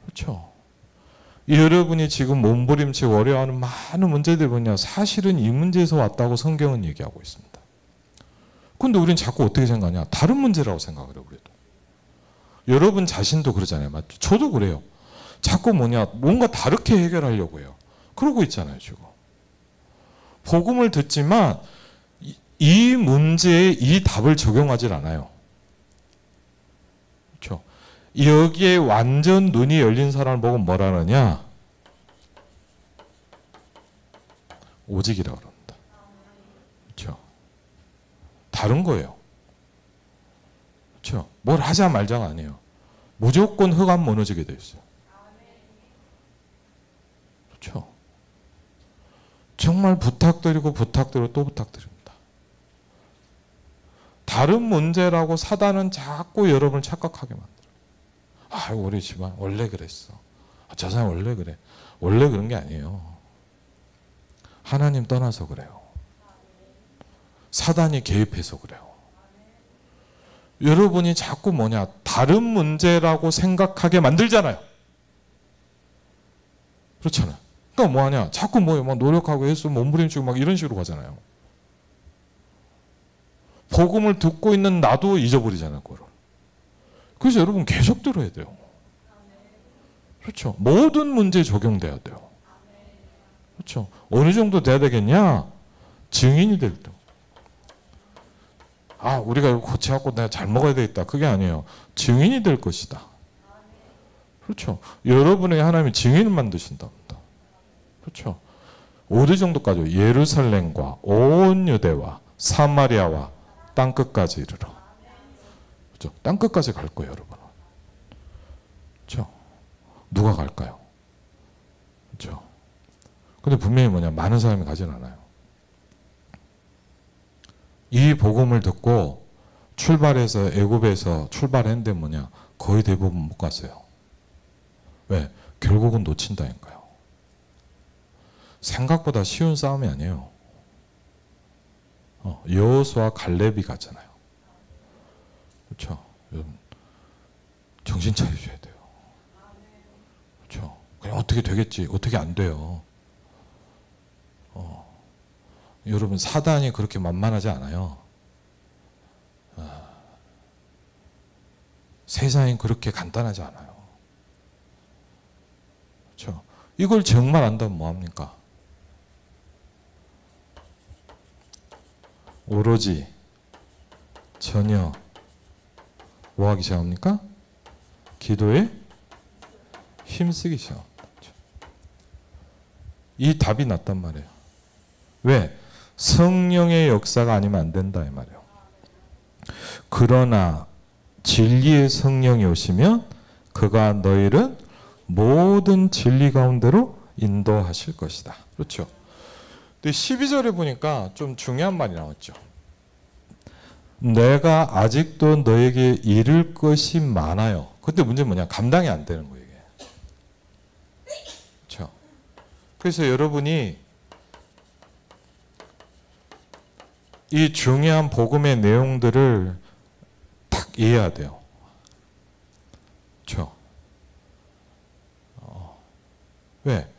그렇죠. 여러분이 지금 몸부림치고 어려워하는 많은 문제들이 뭐냐, 사실은 이 문제에서 왔다고 성경은 얘기하고 있습니다. 근데 우리는 자꾸 어떻게 생각하냐, 다른 문제라고 생각을 해요. 그래도 여러분 자신도 그러잖아요. 맞죠? 저도 그래요. 자꾸 뭐냐, 뭔가 다르게 해결하려고 해요. 그러고 있잖아요 지금. 복음을 듣지만 이 문제에 이 답을 적용하질 않아요. 그렇죠? 여기에 완전 눈이 열린 사람을 보고 뭐라 하느냐, 오직이라고 그럽니다. 그렇죠? 다른 거예요. 그렇죠? 뭘 하자 말자가 아니에요. 무조건 흑암 무너지게 돼 있어요. 그렇죠? 정말 부탁드리고 또 부탁드립니다. 다른 문제라고 사단은 자꾸 여러분을 착각하게 만들어요. 우리 집안 원래 그랬어. 저 사람 원래 그래. 원래 그런 게 아니에요. 하나님 떠나서 그래요. 사단이 개입해서 그래요. 여러분이 자꾸 뭐냐, 다른 문제라고 생각하게 만들잖아요. 그렇잖아요. 그러니까 뭐하냐, 자꾸 막 노력하고 해서 몸부림치고 막 이런 식으로 가잖아요. 복음을 듣고 있는 나도 잊어버리잖아요, 그거를. 그래서 여러분 계속 들어야 돼요. 그렇죠. 모든 문제에 적용돼야 돼요. 그렇죠. 어느 정도 돼야 되겠냐? 증인이 될 때. 우리가 이거 고쳐갖고 내가 잘 먹어야 되겠다. 그게 아니에요. 증인이 될 것이다. 그렇죠. 여러분에게 하나님이 증인을 만드신답니다. 그렇죠. 어느 정도까지? 예루살렘과 온 유대와 사마리아와 땅끝까지 이르러. 그렇죠. 땅끝까지 갈 거예요, 여러분. 그렇죠. 누가 갈까요? 그렇죠. 근데 분명히 뭐냐, 많은 사람이 가진 않아요. 이 복음을 듣고 출발해서 애굽에서 출발했는데 뭐냐, 거의 대부분 못 갔어요. 왜? 결국은 놓친다니까요. 생각보다 쉬운 싸움이 아니에요. 여호수아 갈렙이 갔잖아요. 그렇죠. 여러분 정신 차리셔야 돼요. 그렇죠. 그냥 어떻게 되겠지, 어떻게 안 돼요. 여러분 사단이 그렇게 만만하지 않아요. 세상이 그렇게 간단하지 않아요. 그렇죠. 이걸 정말 안다면 뭐합니까? 오로지 전혀 뭐 하기 시작합니까? 기도에 힘쓰기 시작. 이 답이 났단 말이에요. 왜? 성령의 역사가 아니면 안 된다 이 말이에요. 그러나 진리의 성령이 오시면 그가 너희를 모든 진리 가운데로 인도하실 것이다. 그렇죠. 근데 12절에 보니까 좀 중요한 말이 나왔죠. 내가 아직도 너에게 이를 것이 많아요. 근데 문제는 뭐냐? 감당이 안 되는 거예요, 이게. 그렇죠. 그래서 여러분이 이 중요한 복음의 내용들을 딱 이해해야 돼요. 그렇죠. 왜?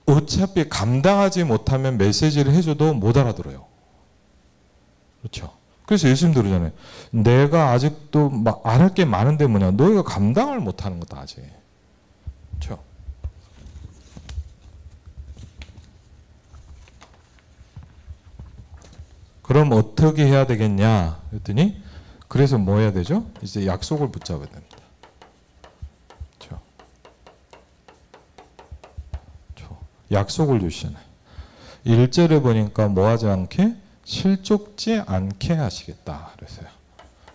어차피 감당하지 못하면 메시지를 해줘도 못 알아들어요. 그렇죠. 그래서 예수님도 그러잖아요. 내가 아직도 말할 게 많은데 뭐냐? 너희가 감당을 못하는 거다 아직. 그렇죠. 그럼 어떻게 해야 되겠냐? 그랬더니 그래서 뭐 해야 되죠? 이제 약속을 붙잡아야 됩니다. 그렇죠. 약속을 주시잖아요. 1절에 보니까 뭐 하지 않게? 실족지 않게 하시겠다 그랬어요.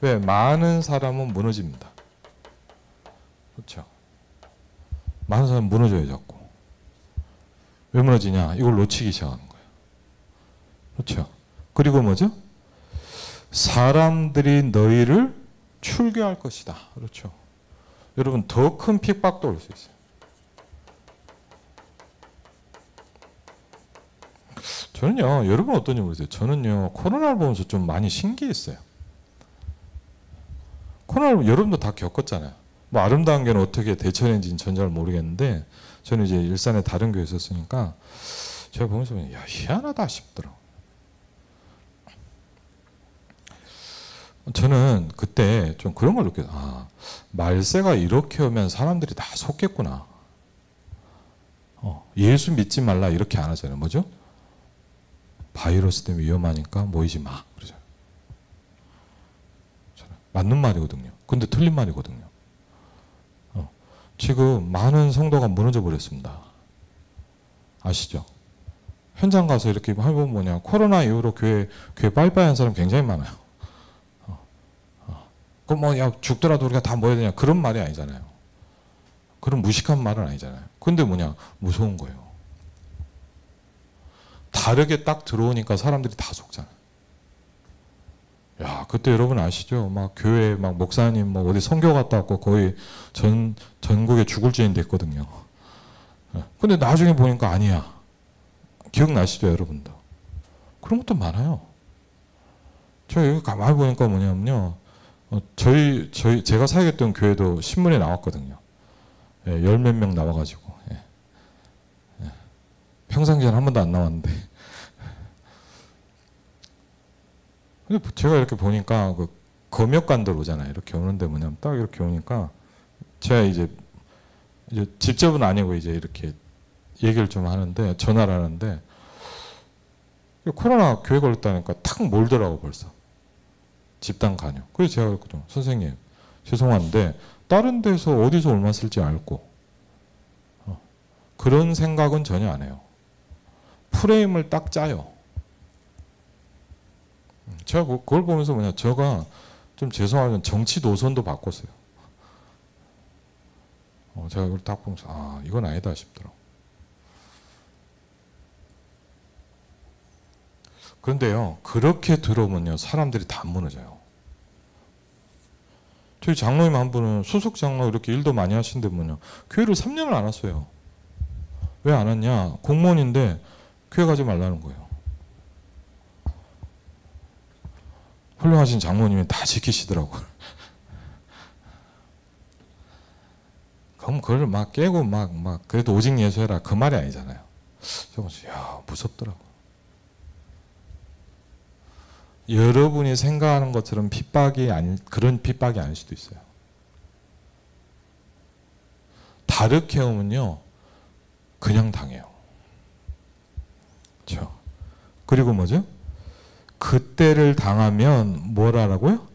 왜? 많은 사람은 무너집니다. 그렇죠. 많은 사람은 무너져요 자꾸. 왜 무너지냐? 이걸 놓치기 시작하는 거예요. 그렇죠. 그리고 뭐죠? 사람들이 너희를 출교할 것이다. 그렇죠. 여러분 더 큰 핍박도 올 수 있어요. 저는요, 여러분 어떤지 모르겠어요. 저는요, 코로나를 보면서 좀 많이 신기했어요. 코로나를 여러분도 다 겪었잖아요. 뭐 아름다운 게는 어떻게 대처했는지는 전 잘 모르겠는데, 저는 이제 일산에 다른 교회에 있었으니까, 제가 보면서, 야, 희한하다 싶더라고요. 저는 그때 좀 그런 걸 느꼈어요. 아, 말세가 이렇게 오면 사람들이 다 속겠구나. 예수 믿지 말라 이렇게 안 하잖아요. 뭐죠? 바이러스 때문에 위험하니까 모이지 마. 그러죠. 맞는 말이거든요. 근데 틀린 말이거든요. 지금 많은 성도가 무너져 버렸습니다. 아시죠? 현장 가서 이렇게 해보면 뭐냐. 코로나 이후로 교회 빠이빠이 한 사람 굉장히 많아요. 그럼 뭐, 야, 죽더라도 우리가 다 모여야 되냐. 그런 말이 아니잖아요. 그런 무식한 말은 아니잖아요. 근데 뭐냐. 무서운 거예요. 다르게 딱 들어오니까 사람들이 다 속잖아요. 야, 그때 여러분 아시죠? 막 교회 막 목사님 뭐 어디 선교 갔다 왔고 거의 전국에 죽을 죄인 됐거든요. 근데 나중에 보니까 아니야. 기억나시죠, 여러분도? 그런 것도 많아요. 저 여기 가만히 보니까 뭐냐면요. 제가 사역했던 교회도 신문에 나왔거든요. 예, 열 몇 명 나와가지고. 예. 평상시에는 한 번도 안 나왔는데. 근데 제가 이렇게 보니까 그 검역관들 오잖아요. 이렇게 오는데 뭐냐면 딱 이렇게 오니까 제가 이제 직접은 아니고 이제 이렇게 얘기를 좀 하는데 전화를 하는데 코로나 교회 걸렸다니까 탁 몰더라고 벌써. 집단 간염. 그래서 제가 그랬거든요. 선생님 죄송한데 다른 데서 어디서 얼마 쓸지 알고 그런 생각은 전혀 안 해요. 프레임을 딱 짜요. 제가 그걸 보면서 뭐냐, 제가 좀 죄송하면 정치 노선도 바꿨어요. 제가 그걸 딱 보면서 아, 이건 아니다 싶더라고. 그런데요, 그렇게 들어오면요, 사람들이 다 무너져요. 저희 장로님 한 분은 수석 장로 이렇게 일도 많이 하신데 교회를 3년을 안 왔어요. 왜 안 왔냐? 공무원인데 교회 가지 말라는 거예요. 훌륭하신 장로님이 다 지키시더라고요. 그럼 그걸 막 깨고 그래도 오직 예수해라 그 말이 아니잖아요. 야, 무섭더라고. 여러분이 생각하는 것처럼 그런 핍박이 아닐 수도 있어요. 다르게 오면요, 그냥 당해요. 그렇죠? 그리고 뭐죠? 그때를 당하면 뭘 하라고요?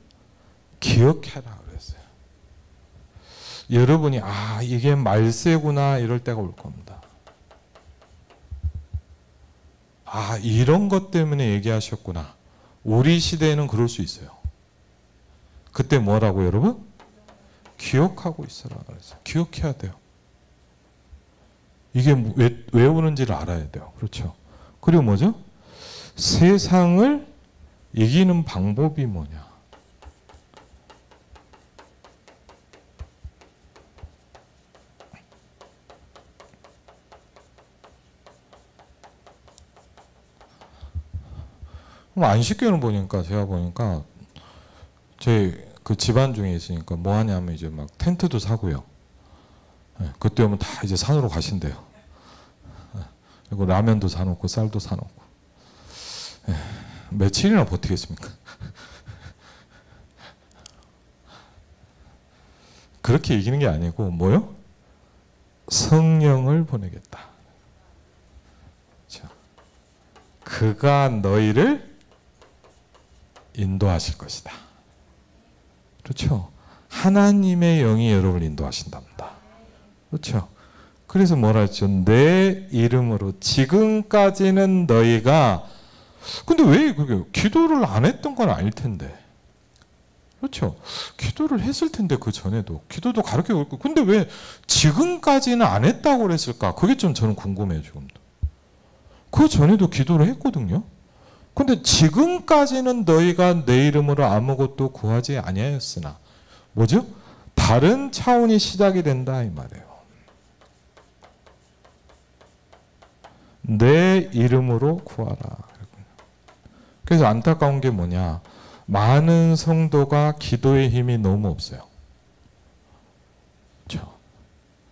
기억해라 그랬어요. 여러분이 이게 말세구나 이럴 때가 올 겁니다. 이런 것 때문에 얘기하셨구나. 우리 시대에는 그럴 수 있어요. 그때 뭐라고 여러분? 기억하고 있어라 그랬어요. 기억해야 돼요. 이게 왜 오는지를 알아야 돼요. 그렇죠? 그리고 뭐죠? 세상을 이기는 방법이 뭐냐? 안식교는 제가 보니까 제 그 집안 중에 있으니까 뭐 하냐면 이제 막 텐트도 사고요. 그때 오면 다 이제 산으로 가신대요. 그리고 라면도 사놓고 쌀도 사놓고. 며칠이나 버티겠습니까? 그렇게 이기는 게 아니고 뭐요? 성령을 보내겠다. 그렇죠? 그가 너희를 인도하실 것이다. 그렇죠? 하나님의 영이 여러분을 인도하신답니다. 그렇죠? 그래서 뭐라 했죠? 내 이름으로 지금까지는 너희가 근데 왜 그게 기도를 안 했던 건 아닐 텐데. 그렇죠? 기도를 했을 텐데 그 전에도 기도도 가르치고 근데 왜 지금까지는 안 했다고 그랬을까? 그게 좀 저는 궁금해요, 지금도. 그 전에도 기도를 했거든요. 근데 지금까지는 너희가 내 이름으로 아무것도 구하지 아니하였으나 뭐죠? 다른 차원이 시작이 된다 이 말이에요. 내 이름으로 구하라. 그래서 안타까운 게 뭐냐? 많은 성도가 기도의 힘이 너무 없어요. 그렇죠?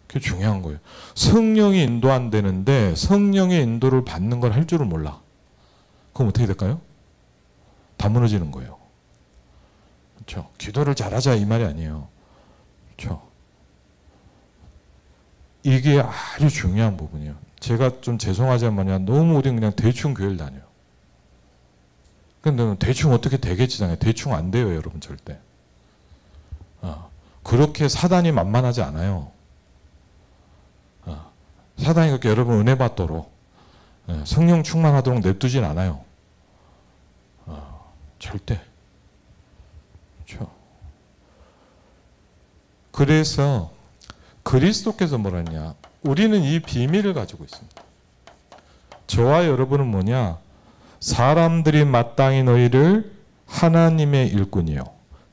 그게 중요한 거예요. 성령이 인도 안 되는데 성령의 인도를 받는 걸 할 줄을 몰라. 그럼 어떻게 될까요? 다 무너지는 거예요. 그렇죠? 기도를 잘하자 이 말이 아니에요. 그렇죠? 이게 아주 중요한 부분이에요. 제가 좀 죄송하지만 너무 우리 그냥 대충 교회를 다녀요. 근데 대충 어떻게 되겠지잖아요. 대충 안 돼요, 여러분 절대. 그렇게 사단이 만만하지 않아요. 사단이 그렇게 여러분 은혜 받도록 성령 충만하도록 냅두진 않아요. 절대. 그렇죠. 그래서 그리스도께서 뭐라 했냐? 우리는 이 비밀을 가지고 있습니다. 저와 여러분은 뭐냐? 사람들이 마땅히 너희를 하나님의 일꾼이요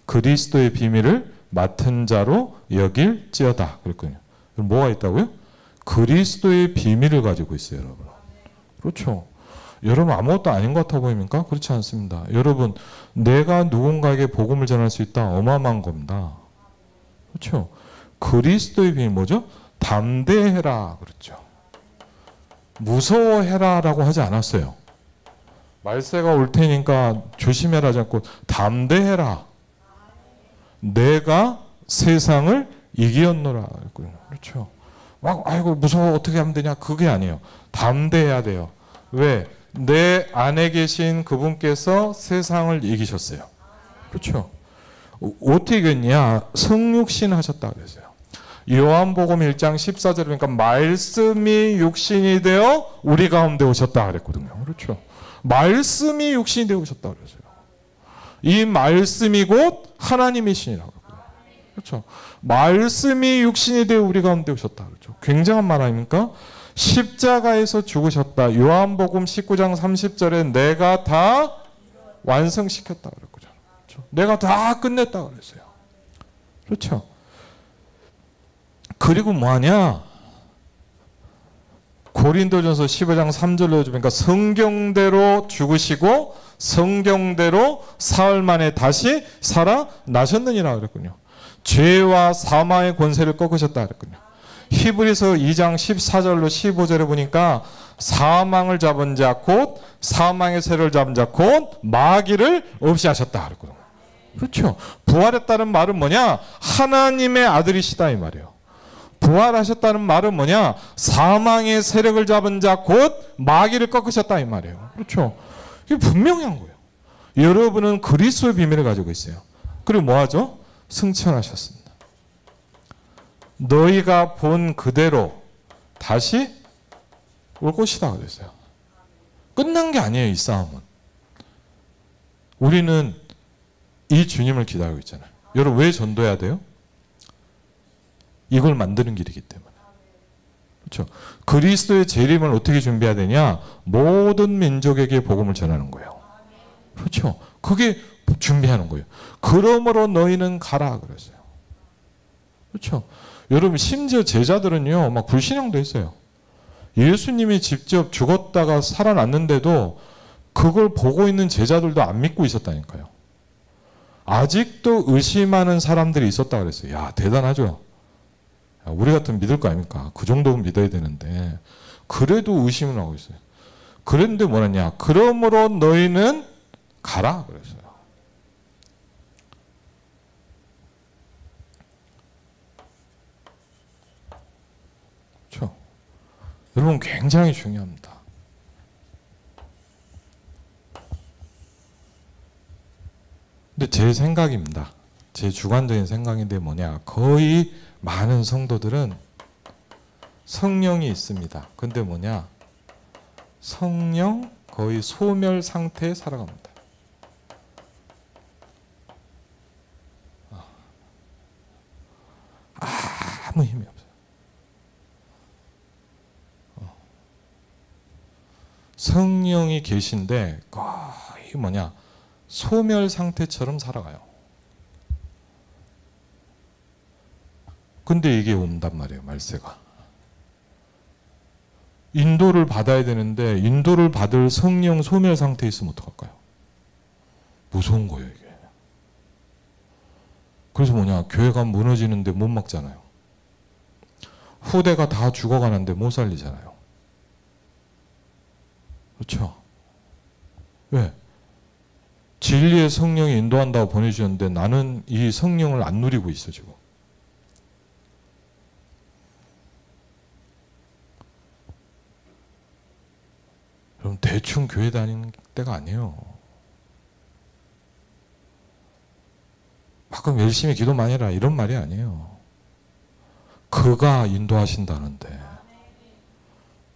그리스도의 비밀을 맡은 자로 여길지어다 그랬거든요. 그럼 뭐가 있다고요? 그리스도의 비밀을 가지고 있어요, 여러분. 그렇죠. 여러분 아무것도 아닌 것 같아 보입니까? 그렇지 않습니다. 여러분 내가 누군가에게 복음을 전할 수 있다 어마어마한 겁니다. 그렇죠. 그리스도의 비밀 뭐죠? 담대해라 그랬죠. 무서워해라라고 하지 않았어요. 말세가 올 테니까 조심해라 하지 않고 담대해라. 내가 세상을 이기었노라. 그렇죠. 막 아이고 무서워 어떻게 하면 되냐 그게 아니에요. 담대해야 돼요. 왜? 내 안에 계신 그분께서 세상을 이기셨어요. 그렇죠. 어떻게 이겼냐? 성육신 하셨다 그랬어요. 요한복음 1장 14절 그러니까 말씀이 육신이 되어 우리 가운데 오셨다 그랬거든요. 그렇죠. 말씀이 육신이 되어 오셨다 그랬어요. 이 말씀이 곧 하나님이시니라고. 그렇죠. 말씀이 육신이 되어 우리 가운데 오셨다 그렇죠. 굉장한 말 아닙니까? 십자가에서 죽으셨다. 요한복음 19장 30절에 내가 다 완성시켰다 그랬거든요. 그렇죠? 내가 다 끝냈다 그랬어요. 그렇죠? 그리고 뭐하냐? 고린도전서 15장 3절로 보니까 성경대로 죽으시고 성경대로 사흘 만에 다시 살아나셨느니라 그랬군요. 죄와 사망의 권세를 꺾으셨다 그랬군요. 히브리서 2장 14절로 15절에 보니까 사망을 잡은 자 곧 사망의 세를 잡은 자 곧 마귀를 없이 하셨다 그랬거든요. 그렇죠. 부활했다는 말은 뭐냐? 하나님의 아들이시다 이 말이에요. 부활하셨다는 말은 뭐냐? 사망의 세력을 잡은 자 곧 마귀를 꺾으셨다 이 말이에요. 그렇죠. 이게 분명한 거예요. 여러분은 그리스도의 비밀을 가지고 있어요. 그리고 뭐하죠? 승천하셨습니다. 너희가 본 그대로 다시 올 것이다 그랬어요. 끝난 게 아니에요. 이 싸움은. 우리는 이 주님을 기다리고 있잖아요. 여러분 왜 전도해야 돼요? 이걸 만드는 길이기 때문에. 그렇죠. 그리스도의 재림을 어떻게 준비해야 되냐? 모든 민족에게 복음을 전하는 거예요. 그렇죠. 그게 준비하는 거예요. 그러므로 너희는 가라 그랬어요. 그렇죠. 여러분 심지어 제자들은요 막 불신앙도 했어요. 예수님이 직접 죽었다가 살아났는데도 그걸 보고 있는 제자들도 안 믿고 있었다니까요. 아직도 의심하는 사람들이 있었다 그랬어요. 야 대단하죠. 야, 우리 같으면 믿을 거 아닙니까? 그 정도는 믿어야 되는데 그래도 의심을 하고 있어요. 그런데 뭐랬냐? 그러므로 너희는 가라 그랬어요. 그렇죠? 여러분 굉장히 중요합니다. 근데 제 생각입니다. 제 주관적인 생각인데 뭐냐? 거의 많은 성도들은 성령이 있습니다. 근데 뭐냐? 성령 거의 소멸 상태에 살아갑니다. 아무 힘이 없어요. 성령이 계신데 거의 뭐냐? 소멸 상태처럼 살아가요. 근데 이게 온단 말이에요. 말세가. 인도를 받아야 되는데 인도를 받을 성령 소멸 상태에 있으면 어떡할까요? 무서운 거예요 이게. 그래서 뭐냐? 교회가 무너지는데 못 막잖아요. 후대가 다 죽어가는데 못 살리잖아요. 그렇죠? 왜? 진리의 성령이 인도한다고 보내주셨는데 나는 이 성령을 안 누리고 있어 지금. 그럼 대충 교회 다니는 때가 아니에요. 그럼 열심히 기도 많이 해라 이런 말이 아니에요. 그가 인도하신다는데.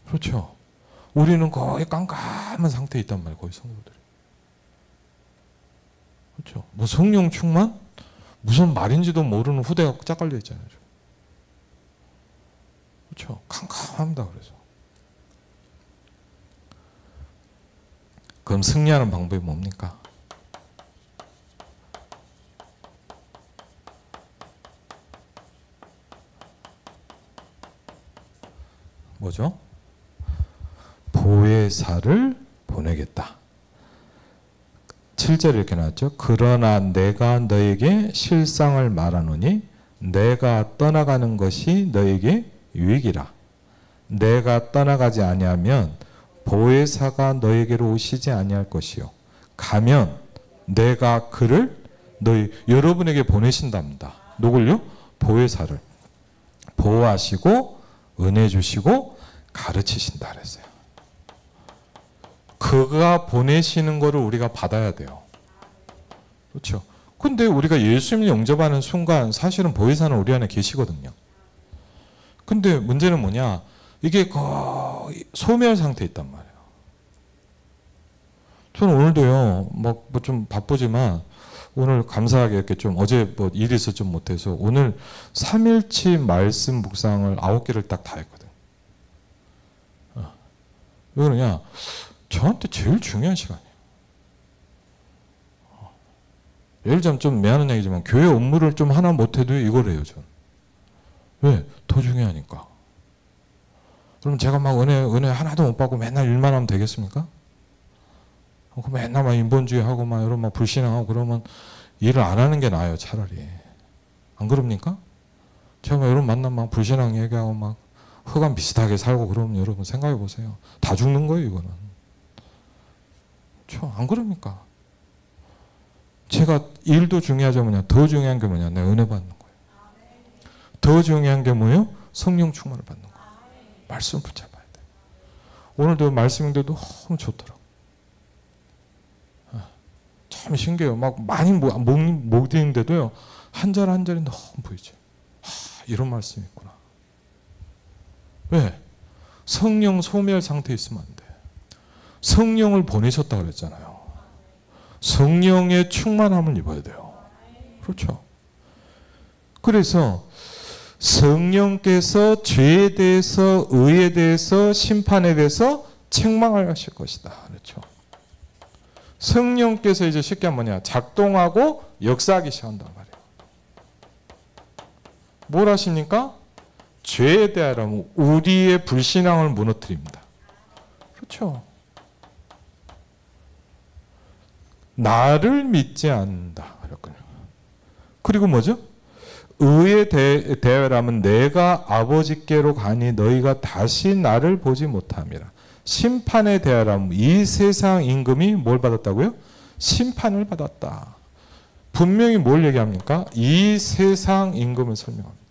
그렇죠. 우리는 거의 깜깜한 상태에 있단 말이에요. 거의 성도들이. 그렇죠. 뭐 성령 충만? 무슨 말인지도 모르는 후대가 짝 깔려 있잖아요. 그렇죠. 깜깜합니다. 그래서. 그럼 승리하는 방법이 뭡니까? 뭐죠? 보혜사를 보내겠다. 7절에 이렇게 나왔죠. 그러나 내가 너에게 실상을 말하노니 내가 떠나가는 것이 너에게 유익이라. 내가 떠나가지 아니하면 보혜사가 너에게로 오시지 아니할 것이요. 가면 내가 그를 여러분에게 보내신답니다. 누굴요? 보혜사를. 보호하시고 은혜 주시고 가르치신다 그랬어요. 그가 보내시는 거를 우리가 받아야 돼요. 그렇죠? 근데 우리가 예수님을 영접하는 순간 사실은 보혜사는 우리 안에 계시거든요. 근데 문제는 뭐냐? 이게 거의 소멸 상태에 있단 말이에요. 저는 오늘도요, 뭐 좀 바쁘지만 오늘 감사하게 이렇게 좀 어제 뭐 일이 있어서 좀 못해서 오늘 3일치 말씀 묵상을 9개를 딱 다 했거든. 왜 그러냐? 저한테 제일 중요한 시간이에요. 예를 들자면 좀 미안한 얘기지만 교회 업무를 좀 하나 못해도 이걸 해요. 저는. 왜? 더 중요하니까. 그럼 제가 막 은혜 하나도 못 받고 맨날 일만 하면 되겠습니까? 맨날 막 인본주의 하고 막 이런 막 불신앙하고 그러면 일을 안 하는 게 나아요, 차라리. 안 그럽니까? 제가 막 여러분 만나면 막 불신앙 얘기하고 막 흑암 비슷하게 살고 그러면 여러분 생각해 보세요. 다 죽는 거예요, 이거는. 그렇죠? 안 그럽니까? 제가 일도 중요하죠, 뭐냐? 더 중요한 게 뭐냐? 내가 은혜 받는 거예요. 더 중요한 게 뭐예요? 성령 충만을 받는 거예요. 말씀 붙잡아야 돼요. 오늘도 말씀인데도 너무 좋더라고요. 참 신기해요. 막 많이 못 읽는데도요. 한 절 한 절이 너무 보이죠. 이런 말씀이 있구나. 왜? 성령 소멸 상태에 있으면 안 돼. 성령을 보내셨다고 그랬잖아요. 성령의 충만함을 입어야 돼요. 그렇죠. 그래서 성령께서 죄에 대해서, 의에 대해서, 심판에 대해서 책망하실 것이다. 그렇죠. 성령께서 이제 쉽게 하면 뭐냐? 작동하고 역사하기 시작한단 말이에요. 뭘 하십니까? 죄에 대하여 우리의 불신앙을 무너뜨립니다. 그렇죠. 나를 믿지 않는다. 그랬군요. 그리고 뭐죠? 의에 대하여라면 내가 아버지께로 가니 너희가 다시 나를 보지 못함이라. 심판에 대하여라면 이 세상 임금이 뭘 받았다고요? 심판을 받았다. 분명히 뭘 얘기합니까? 이 세상 임금을 설명합니다.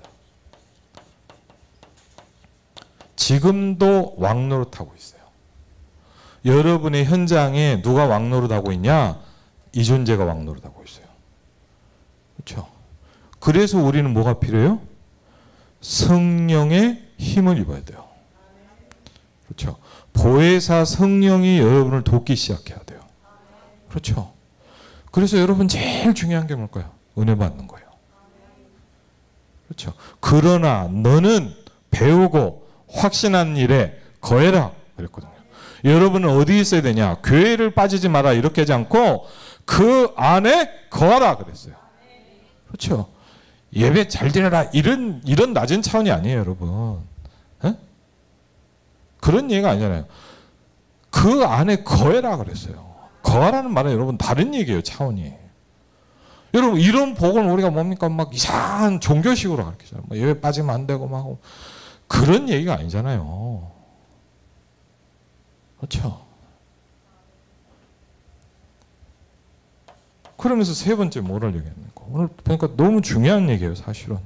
지금도 왕노릇하고 있어요. 여러분의 현장에 누가 왕노릇하고 있냐? 이 존재가 왕노릇하고 있어요. 그렇죠? 그래서 우리는 뭐가 필요해요? 성령의 힘을 입어야 돼요. 그렇죠? 보혜사 성령이 여러분을 돕기 시작해야 돼요. 그렇죠? 그래서 여러분 제일 중요한 게 뭘까요? 은혜 받는 거예요. 그렇죠? 그러나 너는 배우고 확신한 일에 거해라 그랬거든요. 여러분은 어디 있어야 되냐? 교회를 빠지지 마라 이렇게 하지 않고 그 안에 거하라 그랬어요. 그렇죠? 예배 잘 드려라 이런 낮은 차원이 아니에요, 여러분. 에? 그런 얘기가 아니잖아요. 그 안에 거해라 그랬어요. 거하라는 말은 여러분 다른 얘기예요, 차원이. 여러분 이런 복을 우리가 뭡니까? 막 이상한 종교식으로 가르치잖아요. 뭐 예배 빠지면 안 되고 막 그런 얘기가 아니잖아요. 그렇죠? 그러면서 세 번째 뭐를 얘기합니까? 오늘 보니까 너무 중요한 얘기예요, 사실은.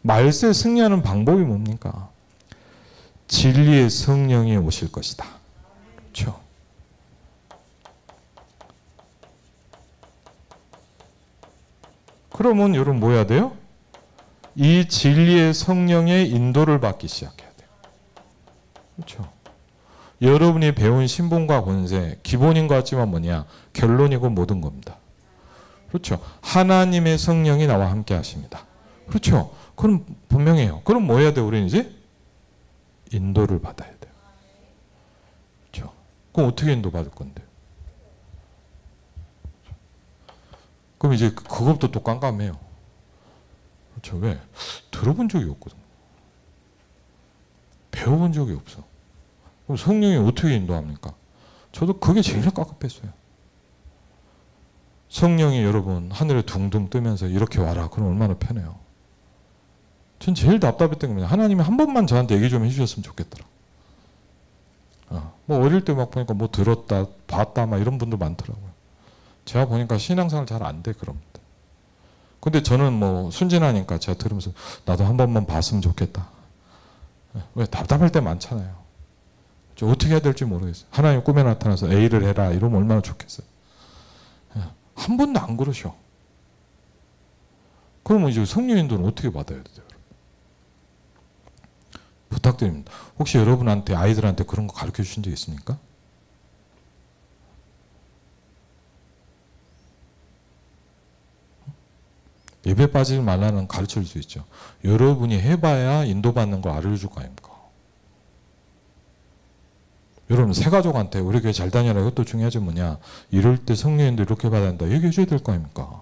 말세에 승리하는 방법이 뭡니까? 진리의 성령이 오실 것이다. 그렇죠? 그러면 여러분 뭐 해야 돼요? 이 진리의 성령의 인도를 받기 시작해야 돼요. 그렇죠? 여러분이 배운 신분과 권세, 기본인 것 같지만 뭐냐? 결론이고 모든 겁니다. 그렇죠? 하나님의 성령이 나와 함께 하십니다. 그렇죠? 그럼 분명해요. 그럼 뭐 해야 돼요? 우리는 이제 인도를 받아야 돼요. 그렇죠? 그럼 어떻게 인도받을 건데요? 그럼 이제 그것도 또 깜깜해요. 그렇죠? 왜? 들어본 적이 없거든. 배워본 적이 없어. 그럼 성령이 어떻게 인도합니까? 저도 그게 제일 깝깝했어요. 성령이 여러분 하늘에 둥둥 뜨면서 이렇게 와라. 그럼 얼마나 편해요. 전 제일 답답했던 게 하나님이 한 번만 저한테 얘기 좀 해주셨으면 좋겠더라. 뭐 어릴 때 막 보니까 뭐 들었다 봤다 막 이런 분들 많더라고요. 제가 보니까 신앙생활 잘 안 돼 그런 분들. 근데 저는 뭐 순진하니까 제가 들으면서 나도 한 번만 봤으면 좋겠다. 왜? 답답할 때 많잖아요. 저 어떻게 해야 될지 모르겠어요. 하나님 꿈에 나타나서 A를 해라 이러면 얼마나 좋겠어요. 한 번도 안 그러셔. 그러면 이제 성령 인도는 어떻게 받아야 돼요? 부탁드립니다. 혹시 여러분한테 아이들한테 그런 거 가르쳐 주신 적 있습니까? 예배 빠지지 말라는 가르쳐 줄 수 있죠. 여러분이 해봐야 인도받는 걸 알려줄 거 아닙니까? 여러분 새 가족한테 우리 교회 잘 다녀라 이것도 중요하지 뭐냐. 이럴 때 성령님도 이렇게 받아야 한다 얘기해 줘야 될 거 아닙니까?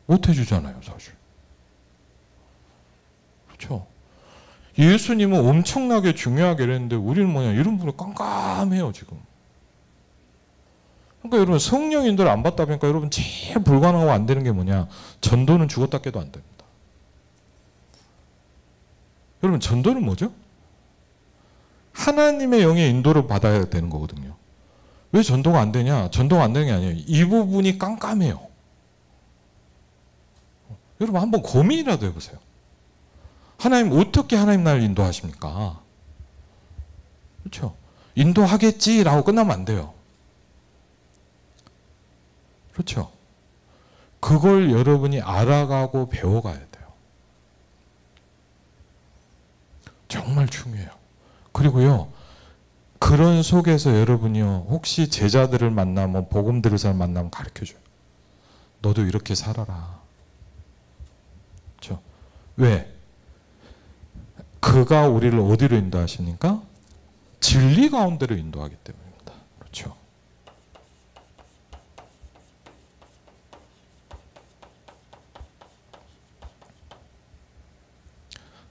못 해주잖아요 사실. 그렇죠? 예수님은 엄청나게 중요하게 그랬는데 우리는 뭐냐 이런 분이 깜깜해요 지금. 그러니까 여러분 성령 인도를 안 받다 보니까 여러분 제일 불가능하고 안 되는 게 뭐냐. 전도는 죽었다 깨도 안 됩니다. 여러분 전도는 뭐죠? 하나님의 영의 인도를 받아야 되는 거거든요. 왜 전도가 안 되냐? 전도가 안 되는 게 아니에요. 이 부분이 깜깜해요. 여러분 한번 고민이라도 해보세요. 하나님 어떻게 하나님 나를 인도하십니까? 그렇죠? 인도하겠지라고 끝나면 안 돼요. 그렇죠? 그걸 여러분이 알아가고 배워가야 돼요. 정말 중요해요. 그리고요, 그런 속에서 여러분이요, 혹시 제자들을 만나면, 복음 들을 사람 만나면 가르쳐줘요. 너도 이렇게 살아라. 그렇죠? 왜? 그가 우리를 어디로 인도하십니까? 진리 가운데로 인도하기 때문입니다. 그렇죠?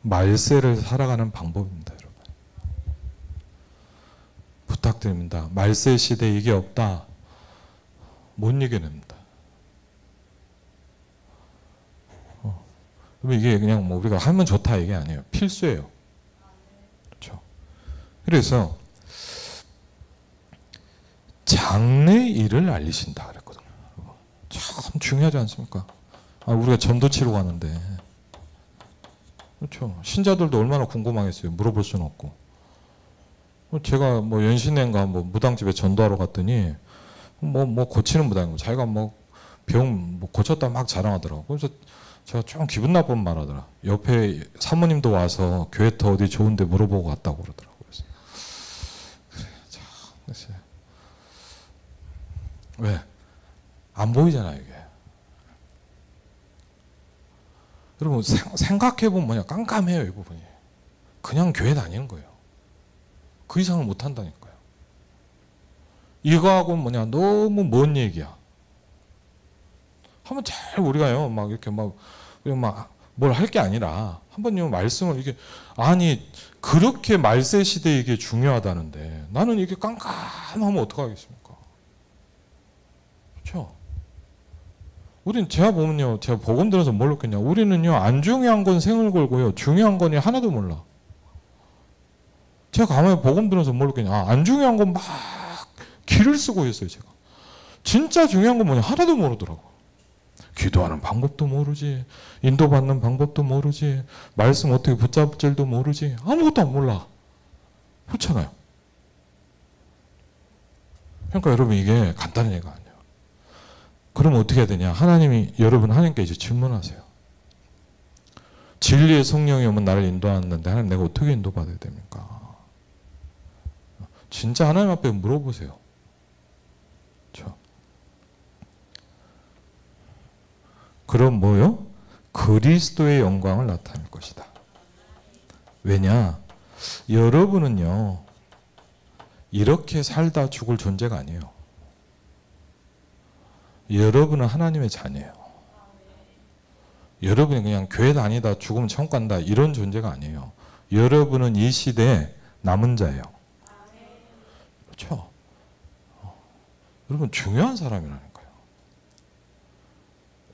말세를 살아가는 방법입니다, 여러분. 부탁드립니다. 말세 시대에 이게 없다. 못 이겨냅니다. 이게 그냥 뭐 우리가 하면 좋다 이게 아니에요. 필수예요. 그렇죠? 그래서 장래 일을 알리신다 그랬거든요. 참 중요하지 않습니까? 우리가 전도치러 가는데, 그렇죠? 신자들도 얼마나 궁금하겠어요. 물어볼 수는 없고. 제가 뭐 연신내인가 뭐 무당집에 전도하러 갔더니 뭐 고치는 무당이고 자기가 뭐 병 뭐 고쳤다 막 자랑하더라고. 그래서 제가 좀 기분 나쁜 말 하더라. 옆에 사모님도 와서 교회 터 어디 좋은데 물어보고 갔다고 그러더라고요. 그래서 그래, 참, 왜? 안 보이잖아요, 이게. 여러분, 생각해보면 뭐냐, 깜깜해요, 이 부분이. 그냥 교회 다니는 거예요. 그 이상을 못 한다니까요. 이거하고는 뭐냐, 너무 먼 얘기야. 한번 잘 우리가요, 막 이렇게 막 뭘 할 게 아니라, 한번 말씀을 이게, 아니, 그렇게 말세 시대에 이게 중요하다는데, 나는 이게 깜깜하면 어떡하겠습니까? 그렇죠? 우린 제가 보면요, 제가 복음 들어서 뭘 느꼈냐. 우리는요, 안 중요한 건 생을 걸고요, 중요한 건이 하나도 몰라. 제가 가만히 복음 들어서 뭘 느꼈냐. 안 중요한 건 막 길을 쓰고 있어요, 제가. 진짜 중요한 건 뭐냐, 하나도 모르더라고. 기도하는 방법도 모르지, 인도받는 방법도 모르지, 말씀 어떻게 붙잡을 줄도 모르지, 아무것도 안 몰라. 그렇잖아요. 그러니까 여러분 이게 간단한 얘기가 아니에요. 그럼 어떻게 해야 되냐? 하나님께 이제 질문하세요. 진리의 성령이 오면 나를 인도하는데 하나님 내가 어떻게 인도받아야 됩니까? 진짜 하나님 앞에 물어보세요. 그렇죠? 그럼 뭐요? 그리스도의 영광을 나타낼 것이다. 왜냐? 여러분은요, 이렇게 살다 죽을 존재가 아니에요. 여러분은 하나님의 자녀예요. 여러분이 그냥 교회 다니다 죽으면 천국 간다 이런 존재가 아니에요. 여러분은 이 시대에 남은 자예요. 그렇죠? 여러분 중요한 사람이라니까요.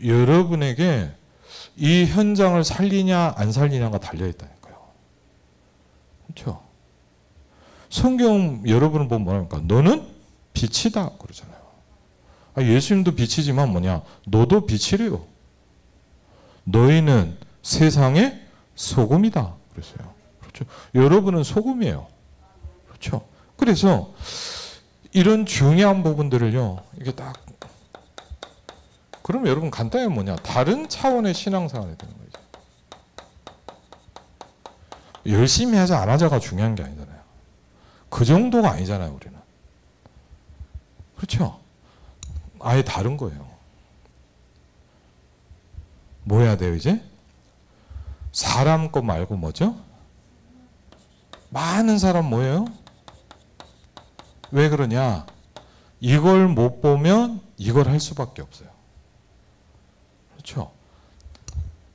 여러분에게 이 현장을 살리냐 안 살리냐가 달려있다니까요. 그렇죠? 성경 여러분을 보면 뭐랍니까? 너는 빛이다 그러잖아요. 예수님도 빛이지만 뭐냐? 너도 빛이래요. 너희는 세상의 소금이다 그랬어요. 그렇죠? 여러분은 소금이에요. 그렇죠? 그래서 이런 중요한 부분들을요, 이게 딱, 그럼 여러분 간단히 뭐냐? 다른 차원의 신앙생활이 되는 거죠. 열심히 하자 안 하자가 중요한 게 아니잖아요. 그 정도가 아니잖아요, 우리는. 그렇죠? 아예 다른 거예요. 뭐 해야 돼요, 이제? 사람 거 말고 뭐죠? 많은 사람 뭐예요? 왜 그러냐? 이걸 못 보면 이걸 할 수밖에 없어요. 그렇죠?